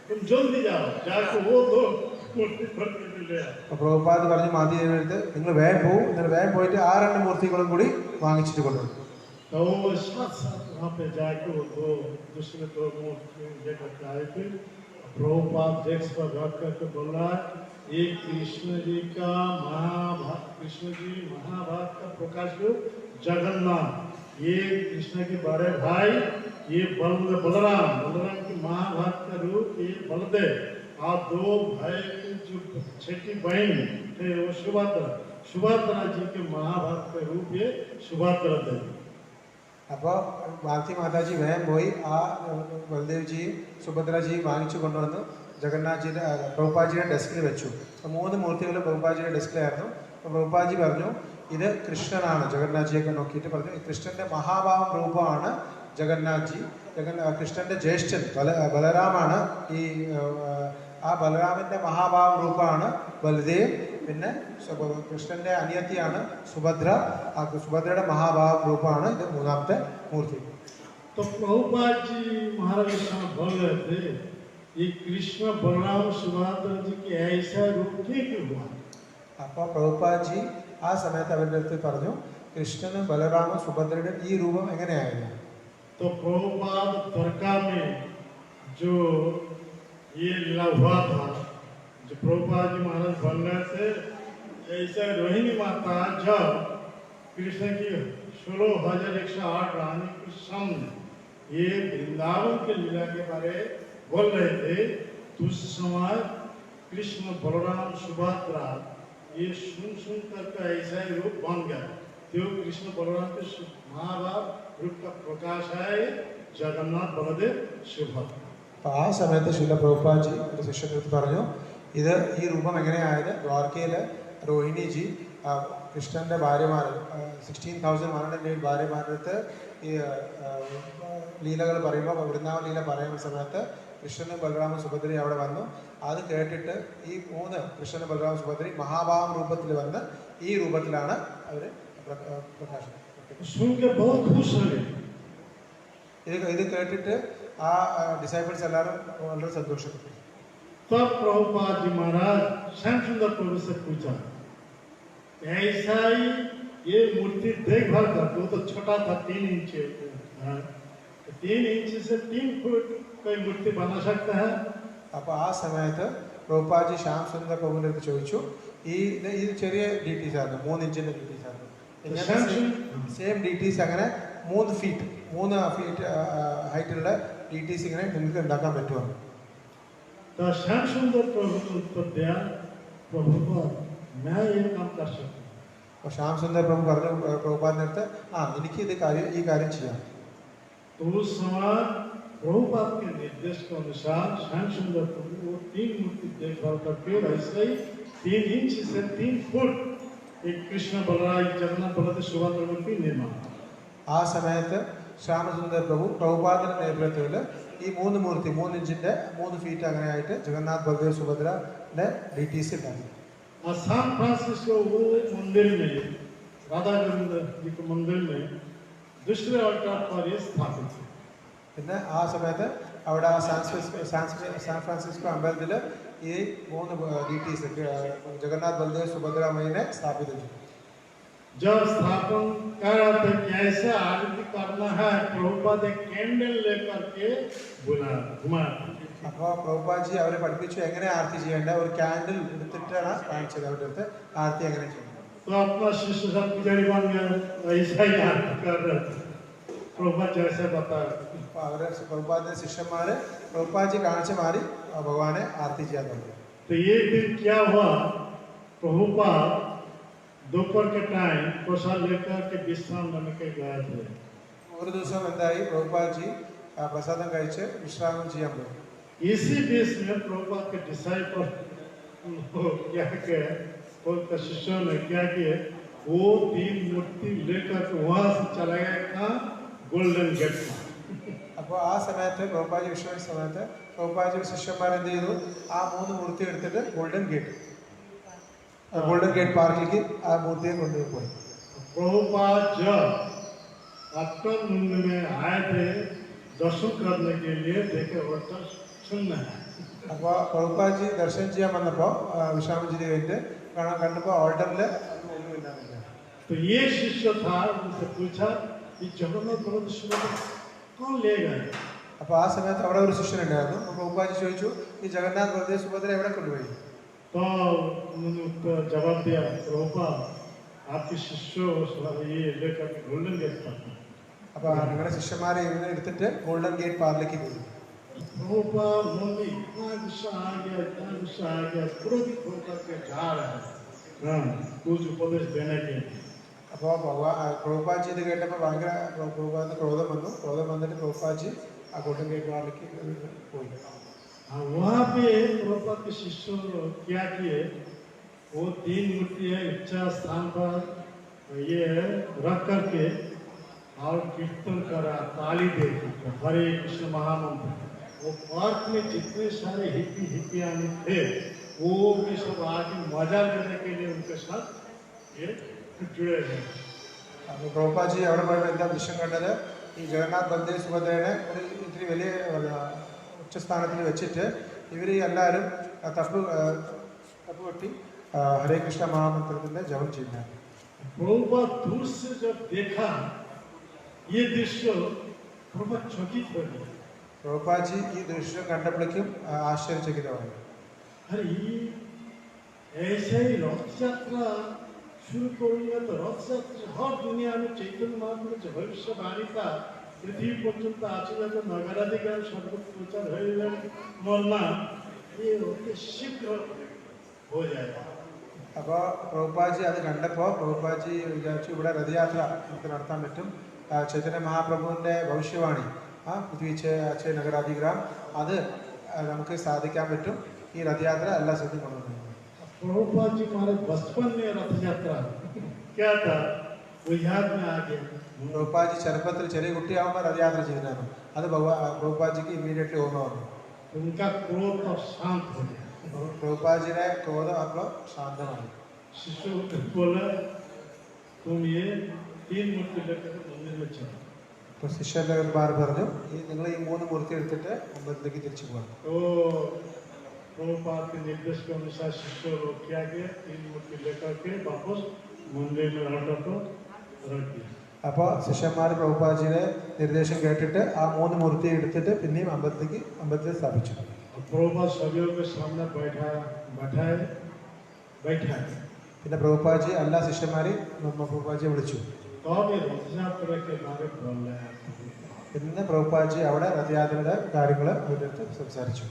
तुम जल्दी जाओ जाके वो दो मूर्ति खरीद के ले आओ। പ്രഭുപാദ് പറഞ്ഞു മാതി ദേവിയുടെ അടുത്ത്, നിങ്ങൾ വേഗം പോകും, എന്നിട്ട് വേഗം പോയിട്ട് ആ രണ്ട് മൂർത്തികളും കൂടി വാങ്ങിച്ചിട്ട് കൊണ്ടുവരും. तो वो साथ साथ वहाँ पे जाके वो दूसरे दो मूर्ति लेकर के आए थे। प्रभुपाद डेस्क पर रख करके बोला ये कृष्ण जी का कृष्ण जी महाभारत का प्रकाश रूप जगन्नाथ, ये कृष्ण के बड़े भाई ये बलराम की महाभारत का रूप ये बलदेव, और दो भाई की जो छठी बहन थे वो सुभद्रा जी के महाभारत का रूप ये सुभद्रा देवी। അപ്പോൾ മാലതി മാതാജി വേഗം പോയി ആ ബൽദേവ്ജിയും സുഭദ്രജിയും വാങ്ങിച്ചു കൊണ്ടുവന്ന് ജഗന്നാഥ്ജിയുടെ പ്രഭുപാജിയുടെ ഡെസ്കിൽ വെച്ചു. അപ്പോൾ മൂന്ന് മൂർത്തികളും പ്രഭുപാജിയുടെ ഡെസ്കിലായിരുന്നു. അപ്പോൾ പ്രഭുപാജി പറഞ്ഞു ഇത് കൃഷ്ണനാണ്. ജഗന്നാഥ്ജിയൊക്കെ നോക്കിയിട്ട് പറഞ്ഞു കൃഷ്ണന്റെ മഹാഭാവം രൂപമാണ് ജഗന്നാഥ്ജി. കൃഷ്ണന്റെ ജ്യേഷ്ഠൻ ബലരാമാണ്. ഈ ആ ബലരാമന്റെ മഹാഭാവ രൂപമാണ് ബലദേവ്. പിന്നെ കൃഷ്ണന്റെ അനിയത്തിയാണ് സുഭദ്ര. ആ സുഭദ്രയുടെ മഹാഭാവ രൂപമാണ് ഇത് മൂന്നാമത്തെ മൂർത്തി. तो प्रभुपाद जी महाराज बोल रहे थे ये कृष्ण बलराम सुभद्रा जी के ऐसा रूप क्यों हुआ? അപ്പോൾ പ്രഭുപാദ്ജി ആ സമയത്ത് അവരുടെ അടുത്ത് പറഞ്ഞു കൃഷ്ണനും ബലരാമ സുഭദ്രയുടെ ഈ രൂപം എങ്ങനെയായിരുന്നു? तो प्रभुपाद द्वारका में जो ये लीला हुआ था, जो प्रभुपाद जी महाराज बन रहे थे, ऐसा रोहिणी माता जब कृष्ण की 16,108 रानी के सामने ये वृंदावन के लीला के बारे बोल रहे थे, तो उस समय कृष्ण बलराम सुभद्रा ये सुन करके ऐसा ही रूप बन गया। तो कृष्ण बलराम के महाभाव रूप का प्रकाश है जगन्नाथ बलदेव सुभद्रा। അപ്പോൾ ആ സമയത്ത് ശില പ്രഭുപാദ്ജി ഒരു ശിഷ്യൻ്റെ അടുത്ത് പറഞ്ഞു ഇത് ഈ രൂപം എങ്ങനെയായത്? ദ്വാരകയിലെ രോഹിണിജി കൃഷ്ണന്റെ ഭാര്യമാർ 16,108 ഭാര്യമാരടുത്ത് ഈ ലീലകൾ പറയുമ്പോൾ വൃന്ദാവൻ ലീല പറയുന്ന സമയത്ത് കൃഷ്ണനും ബലരാമൻ സുഭദ്രയും അവിടെ വന്നു. അത് കേട്ടിട്ട് ഈ മൂന്ന് കൃഷ്ണനും ബലരാമൻ സുഭദ്രയും മഹാഭാവം രൂപത്തിൽ വന്ന് ഈ രൂപത്തിലാണ് അവർ പ്രകാശനം. ഇത് കേട്ടിട്ട് ആ ഡിസൈബിൾസ് എല്ലാവരും വളരെ സന്തോഷപ്പെട്ടു. तब प्रभुपाद जी महाराज श्याम सुंदर प्रभु से पूछा, ऐसा ही ये मूर्ति देखभाल करते, वो तो छोटा था 3 इंच, 3 इंच से 3 फुट कोई मूर्ति बना सकता है? അപ്പോൾ ആ സമയത്ത് പ്രഭുപാദി ശ്യാം സുന്ദർ പ്രഭുവിൻ്റെ അടുത്ത് ചോദിച്ചു, ഇത് ചെറിയ ഡീറ്റീസ് ആയിരുന്നു, 3 ഇഞ്ചിൻ്റെ ഡീറ്റീസ് ആയിരുന്നു. സെയിം ഡീറ്റീസ് അങ്ങനെ 3 ഫീറ്റ് ഹൈറ്റുള്ള ഡീറ്റീസ് ഇങ്ങനെ നിങ്ങൾക്ക് ഉണ്ടാക്കാൻ പറ്റുമോ? तो श्याम सुंदर प्रभु को उत्तर दिया, प्रभुपाद मैं ये काम कर सकता हूँ. അപ്പോൾ ശ്യാം സുന്ദർ പ്രഭു പറഞ്ഞു പ്രഭുപാദിൻ്റെ അടുത്ത്, എനിക്ക് ഈ കാര്യം ചെയ്യാം. तो उस समय प्रभुपाद के निर्देश के अनुसार श्याम सुंदर प्रभु वो 3 मूर्ति देखभाल करके वैसे ही 3 इंच से 3 फुट एक कृष्ण बलराम जगन्नाथ बलदेव सुभद्रा मूर्ति निर्माण. ആ സമയത്ത് ശ്യാമസുന്ദർ പ്രഭു പ്രഭുപാദിന്റെ നേതൃത്വത്തിൽ ഈ 3 മൂർത്തി 3 ഇഞ്ചിന്റെ 3 ഫീറ്റ് അങ്ങനെ ആയിട്ട് ജഗന്നാഥ് ബലദേവ് സുഭദ്രയുടെ ഡീറ്റീസ് ഉണ്ടാക്കി. और सैन फ्रांसिस्को वो मंदिर में राधा गोविंद जी के मंदिर में दूसरे अवतार पर ये स्थापित है. പിന്നെ ആ സമയത്ത് അവിടെ സാൻ ഫ്രാൻസിസ്കോ അമ്പലത്തിൽ ഈ 3 ഡീറ്റീസ് ജഗന്നാഥ് ബലദേവ് സുഭദ്രാമയിനെ സ്ഥാപിച്ചു. जब स्थापन कर रहा था कैसे आरती करना है, प्रभुपाद एक कैंडल लेकर के घुमा. അപ്പോൾ പ്രഭുപാദി അവരെ പഠിപ്പിച്ചു എങ്ങനെ ആരത്തി ചെയ്യേണ്ട. ഒരു ക്യാൻഡിൽ എടുത്തിട്ടാണ് കാണിച്ചത് അവരുടെ അടുത്ത് ആരത്തി എങ്ങനെ ചെയ്യണം. तो अपना शिष्य सब पुजारी बन गया, ऐसा ही आरती कर रहे थे प्रभुपाद जैसे बताया. അപ്പോൾ അവരെ പ്രഭുപാദിന്റെ ശിഷ്യന്മാര് പ്രഭുപാദി കാണിച്ച മാറി ഭഗവാനെ ആരത്തി ചെയ്യാൻ തുടങ്ങി. तो एक दिन क्या हुआ, प्रभुपाद दोपहर के टाइम प्रसाद लेकर के विश्राम लेने के गए थे. ഒരു ദിവസം എന്തായി, പ്രഭുപാദി പ്രസാദം കഴിച്ച് വിശ്രാമം ചെയ്യാൻ പോയി. इसी बीच में प्रभुपाद के डिसाइपल क्या किया, उनके शिष्यों ने क्या किया, वो 3 मूर्ति लेकर के वहां से चला गया था गोल्डन गेट पर. അപ്പോൾ ആ സമയത്ത് പ്രഭുപാദി വിശ്രമിച്ച സമയത്ത് പ്രഭുപാദിയുടെ ശിഷ്യന്മാർ എന്ത് ചെയ്തു, ആ 3 മൂർത്തി എടുത്തിട്ട് ഗോൾഡൻ ഗേറ്റ് പാർക്കിലേക്ക് ആ മൂർത്തിയെ കൊണ്ടുപോയി. प्रभुपाद जब अपना मुंड में आए थे दर्शन करने के लिए, देखे होटल सुनना है. അപ്പോൾ പ്രഭുപാദി ദർശനം ചെയ്യാൻ വന്നപ്പോൾ വിശ്രാമം കഴിഞ്ഞിട്ട് കണ്ടപ്പോൾ ഓൾട്ടറിൽ ഒന്നുമില്ലാന്നില്ല. तो ये शिष्य था, उनसे पूछा कि जगन्नाथ बलदेव सुभद्रा कौन ले गए? അപ്പോൾ ആ സമയത്ത് അവിടെ ഒരു ശിഷ്യനുണ്ടായിരുന്നു. അപ്പോൾ പ്രഭുപാദി ചോദിച്ചു, ഈ ജഗന്നാഥ് ബലദേവ് സുഭദ്ര എവിടെ കൊണ്ടുപോയി? तो उन्होंने उत्तर जवाब दिया, प्रभुपाद आपके शिष्य ये लेकर के गोल्डन गेट पर. അപ്പോൾ നിങ്ങളുടെ ശിഷ്യന്മാരെ ഇങ്ങനെ എടുത്തിട്ട് ഗോൾഡൻ ഗേറ്റ് പാർക്കിലേക്ക് പോയി. प्रभुपाद मोदी इतना गुस्सा आ गया, क्रोधित होकर के जा रहे हैं कुछ उपदेश देने के लिए. അപ്പോൾ പ്രഭുപാദി ഇത് കേട്ടപ്പോൾ ഭയങ്കര പ്രഭുപാദിന് ക്രോധം വന്നിട്ട് പ്രഭുപാദി ആ ഗോൾഡൻ ഗേറ്റ് പാർക്കിലേക്ക് പോയി. वहाँ पे प्रभुपाद के शिष्यों क्या किए, वो 3 मूर्ति है इच्छा स्थान पर ये रख करके और कीर्तन करा, ताली दे हरे कृष्ण महामंत्र. वो पार्क में जितने सारे हिप्पियानी थे वो भी सब आके मजा लेने के लिए उनके साथ ये जुड़े हैं. അപ്പോൾ പ്രഭുപാദി അവിടെ പോയപ്പോൾ എന്താ ദൃശ്യം കണ്ടത്, ഈ ജഗന്നാഥ് ബലദേവ് സുഭദ്രനെ ഒരു ഇത്തിരി വലിയ ഉച്ചസ്ഥാനത്തിൽ വെച്ചിട്ട് ഇവർ എല്ലാവരും തപ്പ് കൊട്ടി ഹരേ കൃഷ്ണ മഹാമന്ത്രത്തിന്റെ ജപം ചെയ്യുന്നത്. प्रभुपाद दूर से जब देखा ये दृश्य, प्रभुपाद चकित हो गया. പ്രഭുപാദി ഈ ദൃശ്യം കണ്ടപ്പോഴേക്കും ആശ്ചര്യചകിതമായി. अरे ऐसे ही रथ यात्रा शुरू करूंगा तो रथ यात्रा हर दुनिया में चैतन्य महाप्रभु जो भविष्यवाणी था पृथ्वी पर्यंत आचरण नगराधिकार सर्वत्र प्रचार मरना ये होते शीघ्र हो जाएगा. അപ്പോൾ പ്രഭുപാദി അത് കണ്ടപ്പോൾ പ്രഭുപാദി വിചാരിച്ചു ഇവിടെ രഥയാത്ര നമുക്ക് നടത്താൻ പറ്റും. ചൈതന്യ മഹാപ്രഭുവിൻ്റെ ഭവിഷ്യവാണി പൃഥ്വി അച്ഛയ നഗരാധിഗ്രാം അത് നമുക്ക് സാധിക്കാൻ പറ്റും. ഈ രഥയാത്ര എല്ലാ സ്ഥലത്തും കൊണ്ടുവന്നു. प्रभुपाद जी हमारे बचपन में रथ यात्रा क्या था वो याद में आ गया. പ്രഭുപാദി ചെറുപ്പത്തിൽ ചെറിയ കുട്ടിയാവുമ്പോൾ രഥയാത്ര ചെയ്തിരുന്നു. അത് പ്രഭുപാദിക്ക് ഇമ്മീഡിയറ്റ്ലി ഓർമ്മ വന്നു. उनका क्रोध और शांत हो गया. പ്രഭുപാദിയുടെ ക്രോധം അപ്പോൾ ശാന്തമായി. शिशु बोला तुम ये 3 मूर्ति लेकर मंदिर में चलो. അപ്പോൾ ശിഷ്യന്മാർ പറഞ്ഞു, നിങ്ങൾ ഈ 3 മൂർത്തി എടുത്തിട്ട് അമ്പലത്തിലേക്ക് തിരിച്ചു പോകണം. तो प्रभुपाद के निर्देश के अनुसार शिष्यों को किया गया, 3 मूर्ति लेकर के वापस मंदिर में रख दिया. അപ്പോൾ ശിഷ്യന്മാർ പ്രഭുപാജിയുടെ നിർദ്ദേശം കേട്ടിട്ട് ആ 3 മൂർത്തി എടുത്തിട്ട് പിന്നെയും അമ്പലത്തിൽ സ്ഥാപിച്ചു. प्रभुपाद सभी के सामने बैठा. പിന്നെ പ്രഭുപാജി എല്ലാ ശിഷ്യന്മാരെയും പ്രഭുപാജിയെ വിളിച്ചു. പിന്നെ പ്രഭുപാജി അവിടെ രഥയാത്രയുടെ കാര്യങ്ങൾ അവരുടെ സംസാരിച്ചു.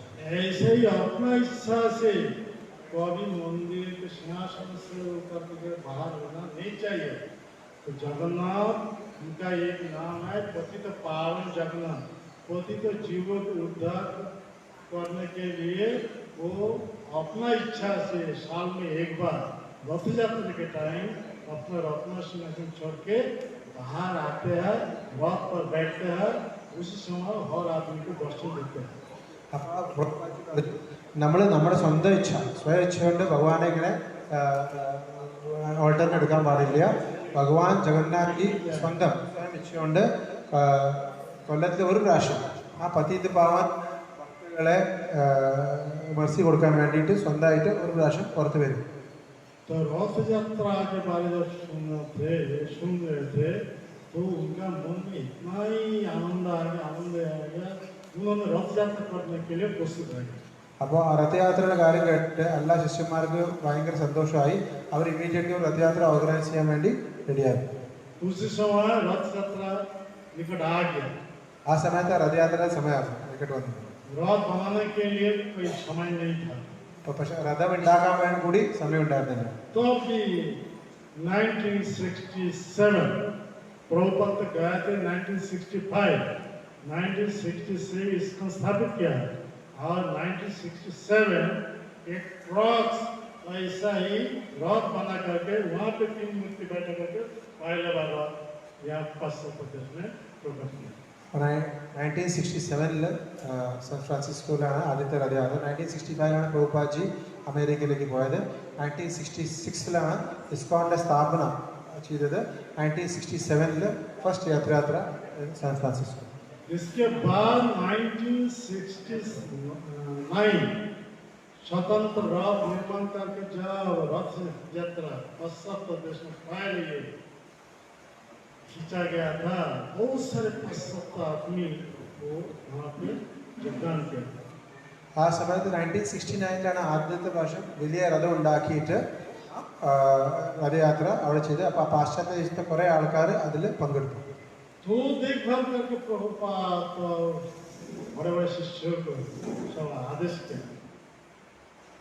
कभी मंदिर के सिंहासन से उतर के बाहर होना नहीं चाहिए. तो जगन्नाथ उनका एक नाम है पतित पावन जगन्नाथ. पतित जीवों को उद्धार करने के लिए वो अपना इच्छा से साल में एक बार रथ यात्रा के टाइम अपना रत्न सिंहासन छोड़ के बाहर आते हैं, रथ पर बैठते हैं. उसी समय हर आदमी को दर्शन देते हैं. നമ്മൾ നമ്മുടെ സ്വന്തം ഇച്ഛ സ്വയം ഇച്ഛ കൊണ്ട് ഭഗവാനെ ഇങ്ങനെ ഓൾട്ടറിന് എടുക്കാൻ പാടില്ല. ഭഗവാൻ ജഗന്നാഥ് സ്വന്തം സ്വയം ഇച്ഛ കൊണ്ട് കൊല്ലത്തിൽ ഒരു പ്രാവശ്യം ആ പതീത് പാവൻ ഭക്തകളെ മെർസി കൊടുക്കാൻ വേണ്ടിയിട്ട് സ്വന്തമായിട്ട് ഒരു പ്രാവശ്യം പുറത്ത് വരും. तो रथ यात्रा के बारे में सुन रहे थे तो उनका मन में इतना ही आनंद आ गया. उन्होंने रथ यात्रा करने के लिए प्रस्तुत रहे. അപ്പോൾ രഥയാത്രയുടെ കാര്യം കേട്ടിട്ട് എല്ലാ ശിഷ്യന്മാർക്ക് ഭയങ്കര സന്തോഷമായി. അവർ ഇമ്മീഡിയറ്റ്ലി ഒരു രഥയാത്ര ഓർഗനൈസ് ചെയ്യാൻ വേണ്ടി റെഡിയായി. उसी समय रथ यात्रा निकट आ गया. ആ സമയത്ത് രഥയാത്രയുടെ സമയമാണ് നിക്കട്ട് വന്നത്. रथ बनाने के लिए कोई समय नहीं था. അപ്പോൾ പക്ഷെ രഥം ഉണ്ടാക്കാൻ വേണ്ടി കൂടി സമയം ഉണ്ടായിരുന്നില്ല. तो भी 1967 प्रभुपाद गए थे. 1965 इसको स्थापित किया और 1967 एक ट्रक ऐसा ही रथ बना करके वहाँ पे 3 मूर्ति बैठा करके पहले बार यहाँ पश्चिम प्रदेश में प्रकट किया. 1967 സാൻ ഫ്രാൻസിസ്കോയിലാണ് ആദ്യത്തെ രഥയാത്ര. 1965 പ്രഭുപാദ് അമേരിക്കയിലേക്ക് പോയത്. 1966 ഇസ്കോണിന്റെ സ്ഥാപനം ചെയ്തത്. 1967 ഫസ്റ്റ് യാത്ര സാൻ ഫ്രാൻസിസ്കോ. इसके बाद 1969 स्वतंत्र रथ निर्माण करके जब रथ यात्रा पश्चिम प्रदेश में पहले खींचा गया था, बहुत सारे पश्चात आदमी को वहाँ पे योगदान किया. ആ സമയത്ത് 1969 ആദ്യത്തെ പ്രാവശ്യം വലിയ രഥം ഉണ്ടാക്കിയിട്ട് രഥയാത്ര അവിടെ ചെയ്ത്. അപ്പോൾ പാശ്ചാത്യ ദേശത്തെ കുറേ ആൾക്കാർ അതിൽ പങ്കെടുത്തു. तो देखभाल करके प्रभुपाद बड़े बड़े शिष्यों को सब आदेश किया.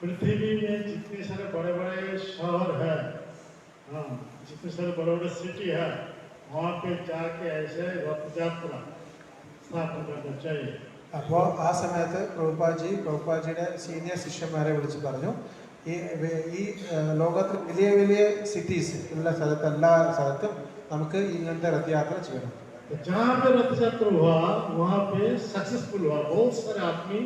पृथ्वी में जितने सारे बड़े बड़े शहर है, जितने सारे बड़े बड़े सिटी है, वहाँ पे जाके ऐसे रथ यात्रा स्थापन करना चाहिए. അപ്പോൾ ആ സമയത്ത് പ്രഭുപാജിയുടെ സീനിയർ ശിഷ്യന്മാരെ വിളിച്ച് പറഞ്ഞു, ഈ ലോകത്തിൽ വലിയ വലിയ സിറ്റീസ് ഉള്ള സ്ഥലത്ത് എല്ലാ സ്ഥലത്തും നമുക്ക് ഇങ്ങനത്തെ രഥയാത്ര ചെയ്യണം. जहाँ पे रथ यात्रा हुआ वहाँ पे सक्सेसफुल हुआ. बहुत सारे आदमी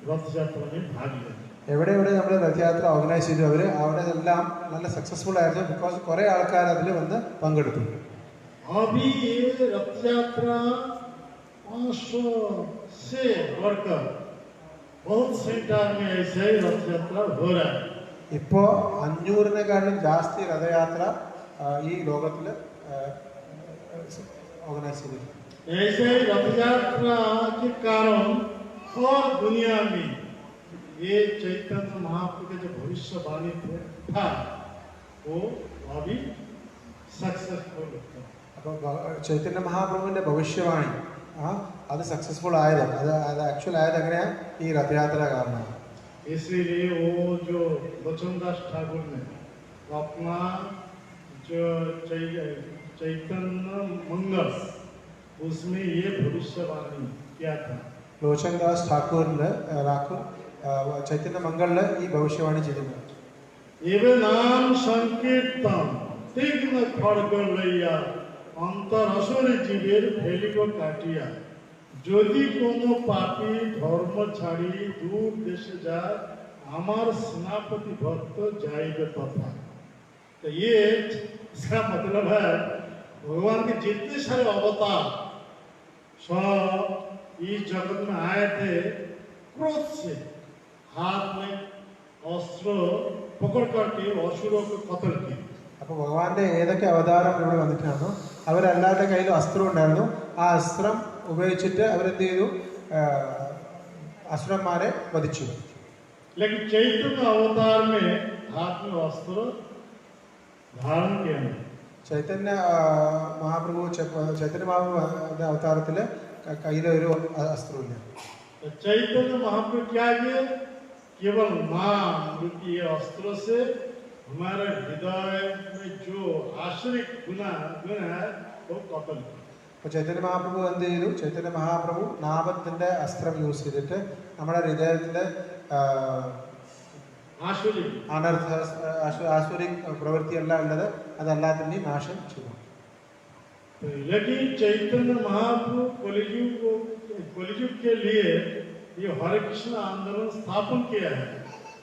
रथ यात्रा में भाग लिया. എവിടെ നമ്മൾ രഥയാത്ര ഓർഗനൈസ് ചെയ്തു അവിടെ എല്ലാം നല്ല സക്സസ്ഫുൾ ആയിരുന്നു. ബിക്കോസ് കുറേ ആൾക്കാർ അതിൽ വന്ന് പങ്കെടുത്തു. अभी ये रथ यात्रा 500 से बढ़कर बहुत सेंटर में ऐसे ही रथ यात्रा हो रहा है. ഇപ്പോൾ 500-നെക്കാളും ജാസ്തി രഥയാത്ര ഈ ലോകത്തിൽ ऑर्गेनाइज की. ऐसे रथ यात्रा के कारण और दुनिया में ये चैतन्य महाप्रभु के जो भविष्यवाणी था वो अभी सक्सेसफुल होता. അപ്പോൾ ചൈതന്യ മഹാപ്രഭുവിന്റെ ഭവിഷ്യവാണി അത് സക്സസ്ഫുൾ ആയത് അത് ആക്ച്വൽ ആയത് എങ്ങനെയാണ് ഈ രഥയാത്ര കാരണം. इसीलिए वो जो बचनदास ठाकुर ने अपना जो चैतन्य मंगल उसमें ये भविष्यवाणी किया था. ലോചൻദാസ് ठाकुर ചൈതന്യ मंगल ഈ ഭവിഷ്യവാണി ചെയ്തിട്ടുണ്ട്. एवे नाम संकीर्तन तीक्ष्ण खड्ग लइया अंतर असुरी जीवेर भेलिको काटिया যদি কোনো পাপী ধর্ম ছাড়ি दूर देशे যায় আমার सेनापति भक्त जाएगा तथा. तो ये इसका मतलब है भगवान के जितने सारे अवतार सब इस जगत में आए थे क्रोध से हाथ में अस्त्र पकड़ करके असुरों को कत्ल किया। അപ്പോൾ ഭഗവാന്റെ ഏതൊക്കെ അവതാരം ഇവിടെ വന്നിട്ടാണോ അവരെല്ലാവരുടെ കയ്യിലും അസ്ത്രം ഉണ്ടായിരുന്നു. ആ അസ്ത്രം ഉപയോഗിച്ചിട്ട് അവരെന്ത് ചെയ്തു? അസുരന്മാരെ വധിച്ചു. लेकिन चैतन्य अवतार में हाथ में अस्त्र धारण किया नहीं। ചൈതന്യ മഹാപ്രഭു അവതാരത്തില് കയ്യിൽ ഒരു അസ്ത്രമില്ല. चैतन्य महाप्रभु क्या किए? केवल नाम रूपी अस्त्र से हमारे हृदय में जो आश्रित गुण है वो कत्ल किया। അപ്പോൾ ചൈതന്യ മഹാപ്രഭു എന്ത് ചെയ്തു? ചൈതന്യ മഹാപ്രഭു നാമത്തിന്റെ അസ്ത്രം യൂസ് ചെയ്തിട്ട് നമ്മുടെ ഹൃദയത്തില് അനർത്ഥ ആസുരിക് പ്രവൃത്തിയെല്ലാം ഉള്ളത് അതെല്ലാത്തിൻ്റെയും നാശം ചെയ്തു. लेकिन चैतन्य महाप्रभु कलियुग के लिए ये हरे कृष्ण आंदोलन स्थापन किया है।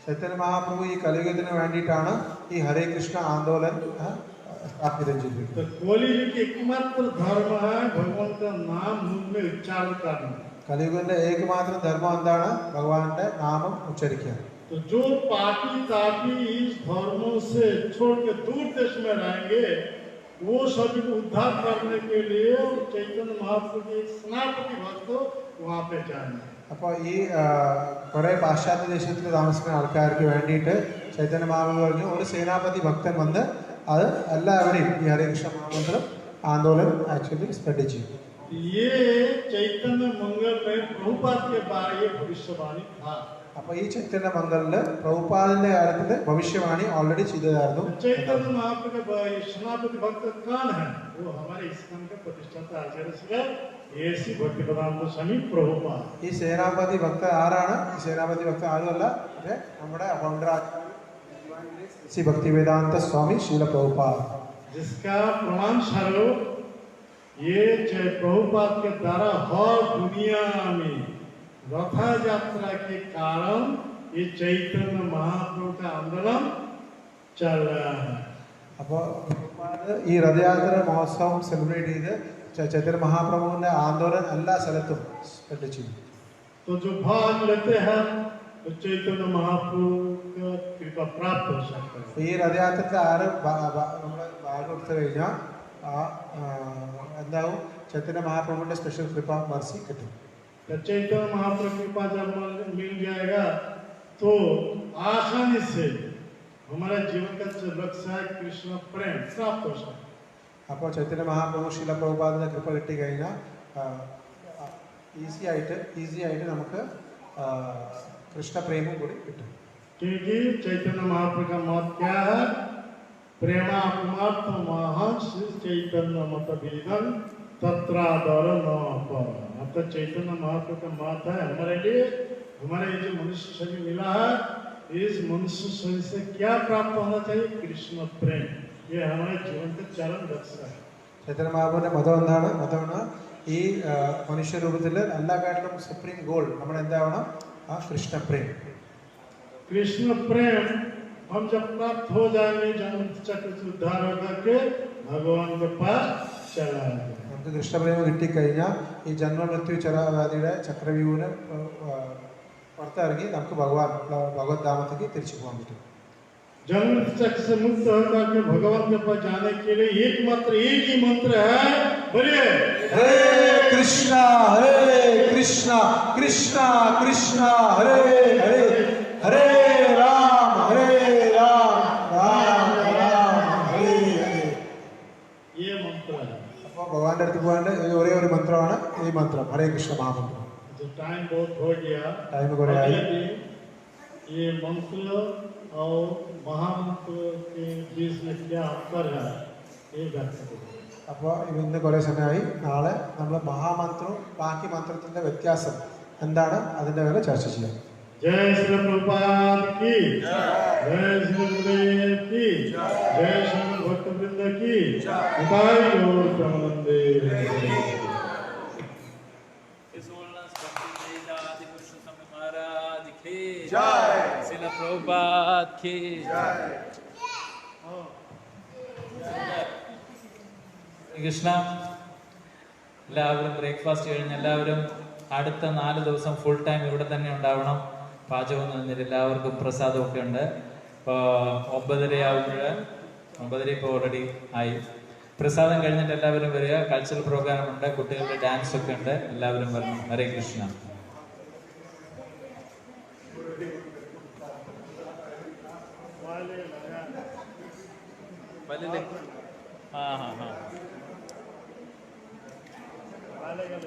ചൈതന്യ മഹാപ്രഭു ഈ കലിയുഗത്തിന് വേണ്ടിയിട്ടാണ് ഈ ഹരേ കൃഷ്ണ ആന്തോലൻ സ്ഥാപിതം ചെയ്തത്. तो कलियुग की एकमात्र धर्म है भगवान का नाम मुख में उच्चारण करना। കലിയുഗത്തിന്റെ ഏകമാത്ര ധർമ്മം എന്താണ്? ഭഗവാന്റെ നാമം ഉച്ചരിക്കുക. तो जो पापी तापी इस धर्मों से छोड़ के दूर देश में रहेंगे वो सभी को उद्धार करने के लिए चैतन्य महाप्रभु के सेनापति भक्त वहाँ पे जाएंगे। അപ്പോൾ ഈ കുറെ പാശ്ചാത്യ ദേശത്തിൽ താമസിക്കുന്ന ആൾക്കാർക്ക് വേണ്ടിയിട്ട് ചൈതന്യ മഹാപ്രഭു പറഞ്ഞു ഒരു സേനാപതി ഭക്തൻ വന്ന് അത് എല്ലാവരെയും ഈ ഹരേ കൃഷ്ണ മഹാമന്ത്രം ആന്തോലൻ ആക്ച്വലി സ്പ്രെഡ് ചെയ്യും. ये चैतन्य मंगल में प्रभुपाद के बारे में भविष्यवाणी था। അപ്പോൾ ഈ ചൈതന്യ മംഗളില് പ്രഭുപാദിന്റെ കാര്യത്തില് ഭവിഷ്യവാണി ഓൾറെഡി ചെയ്തതായിരുന്നു. चैतन्य महाप्रभु के सेनापति भक्त कौन है? वो हमारे इस्कॉन के प्रतिष्ठाता आचार्य श्री एसी भक्तिवेदांत स्वामी प्रभुपाद। ഈ സേനാപതി ഭക്ത ആരാണ്? ഈ സേനാപതി ഭക്ത ആരുമല്ല, നമ്മുടെ ഫൗണ്ടർ ശ്രീ ഭക്തിവേദാന്ത സ്വാമി ശീല പ്രഭുപാद, जिसका प्रमाण स्वरूप ये प्रभुपाद के द्वारा हर दुनिया में रथ यात्रा के कारण ये चैतन्य महाप्रभु का आंदोलन चल रहा है। അപ്പോൾ ഈ രഥയാത്ര മഹോത്സവം സെലിബ്രേറ്റ് ചെയ്ത് ചൈതന്യ മഹാപ്രഭുവിന്റെ ആന്തോലൻ എല്ലാ സ്ഥലത്തും സ്പ്രെഡ് ചെയ്യും. तो जो भाग लेते हैं तो चैतन्य महाप्रभु का कृपा प्राप्त हो सकता है। ഈ രഥയാത്രത്തിൽ ആര് നമ്മൾ ഭാഗം എടുത്തു കഴിഞ്ഞാൽ എന്താവും? ചൈതന്യ മഹാപ്രഭുവിന്റെ സ്പെഷ്യൽ കൃപ മർസി കിട്ടും. चैतन्य महाप्रभु कृपा जब मिल जाएगा तो आसानी से हमारे जीवन का जो लक्ष्य है कृष्ण प्रेम प्राप्त हो सकता है। അപ്പോൾ ചൈതന്യ മഹാപ്രഭു ശീല പ്രഭുപാദിന്റെ കൃപ കിട്ടി കഴിഞ്ഞാൽ ഈസി ആയിട്ട് നമുക്ക് കൃഷ്ണപ്രേമം കൂടി കിട്ടും. क्योंकि चैतन्य महाप्रभु का मत क्या है? प्रेमात्मार्थ महंस चैतन्य मत भेदन तत्रादर न पर। मतलब चैतन्य महाप्रभु का मत है हमारे लिए, हमारे जो मनुष्य शरीर मिला है इस मनुष्य शरीर से क्या प्राप्त होना चाहिए? कृष्ण प्रेम। ये हमारे जीवन का चरम लक्ष्य है। ചൈതന്യ മഹാപ്രഭുവിന്റെ മതം എന്താണ്? മതമാണ് ഈ മനുഷ്യ രൂപത്തിൽ എല്ലാക്കാട്ടിലും സുപ്രീം ഗോൾ നമ്മുടെ എന്താവണം? ആ കൃഷ്ണപ്രേം. कृष्ण प्रेम हम जब प्राप्त हो जाएंगे जन्म चक्र से उद्धार होकर के भगवान के पास चला जाएंगे। നമുക്ക് കൃഷ്ണപ്രേമം കിട്ടിക്കഴിഞ്ഞാൽ ഈ ജന്മമൃത്യു ചരവ്യാധിയുടെ ചക്രവ്യൂഹിന് പുറത്തിറങ്ങി നമുക്ക് ഭഗവത് ധാമത്തേക്ക് തിരിച്ചു പോകാൻ പറ്റും. जन्म चक्र से मुक्त होकर के भगवान के पास जाने के लिए एक ही मंत्र है, बोलिए हरे कृष्णा कृष्णा कृष्णा हरे हरे हरे राम राम राम हरे हरे. ये मंत्र है. അപ്പോൾ ഭഗവാന്റെ അടുത്ത് പോകാണ്ട് ഒരേ ഒരു മന്ത്രമാണ് ഈ മന്ത്രം, ഹരേ കൃഷ്ണ മഹാമന്ത്രം. जो टाइम बहुत हो गया, टाइम कुरे आई. ये मंत्र और महामंत्र के बीच में क्या अंतर है ये व्याख्या करें. അപ്പോൾ ഇന്ന് കുറേ സമയമായി. നാളെ നമ്മൾ മഹാമന്ത്രവും ബാക്കി മന്ത്രത്തിന്റെ വ്യത്യാസം എന്താണ് അതിന്റെ മേലെ ചർച്ച ചെയ്യാം. जय श्री प्रभुपाद की जय श्री गुरुदेव की जय श्री भक्त वृंद की जय गौर प्रेमानंदे. श्रील प्रभुपाद की കൃഷ്ണ. എല്ലാവരും ബ്രേക്ക്ഫാസ്റ്റ് കഴിഞ്ഞ് എല്ലാവരും അടുത്ത 4 ദിവസം ഫുൾ ടൈം ഇവിടെ തന്നെ ഉണ്ടാവണം. പാചകം തന്നിട്ട് എല്ലാവർക്കും പ്രസാദമൊക്കെ ഉണ്ട്. ഇപ്പോൾ 9:30 ആകുമ്പോൾ 9:30 ഇപ്പോൾ ഓൾറെഡി ആയി. പ്രസാദം കഴിഞ്ഞിട്ട് എല്ലാവരും വരിക. കൾച്ചറൽ പ്രോഗ്രാം ഉണ്ട്, കുട്ടികളുടെ ഡാൻസ് ഒക്കെ ഉണ്ട്. എല്ലാവരും വരണം. ഹരേ കൃഷ്ണ. वाले का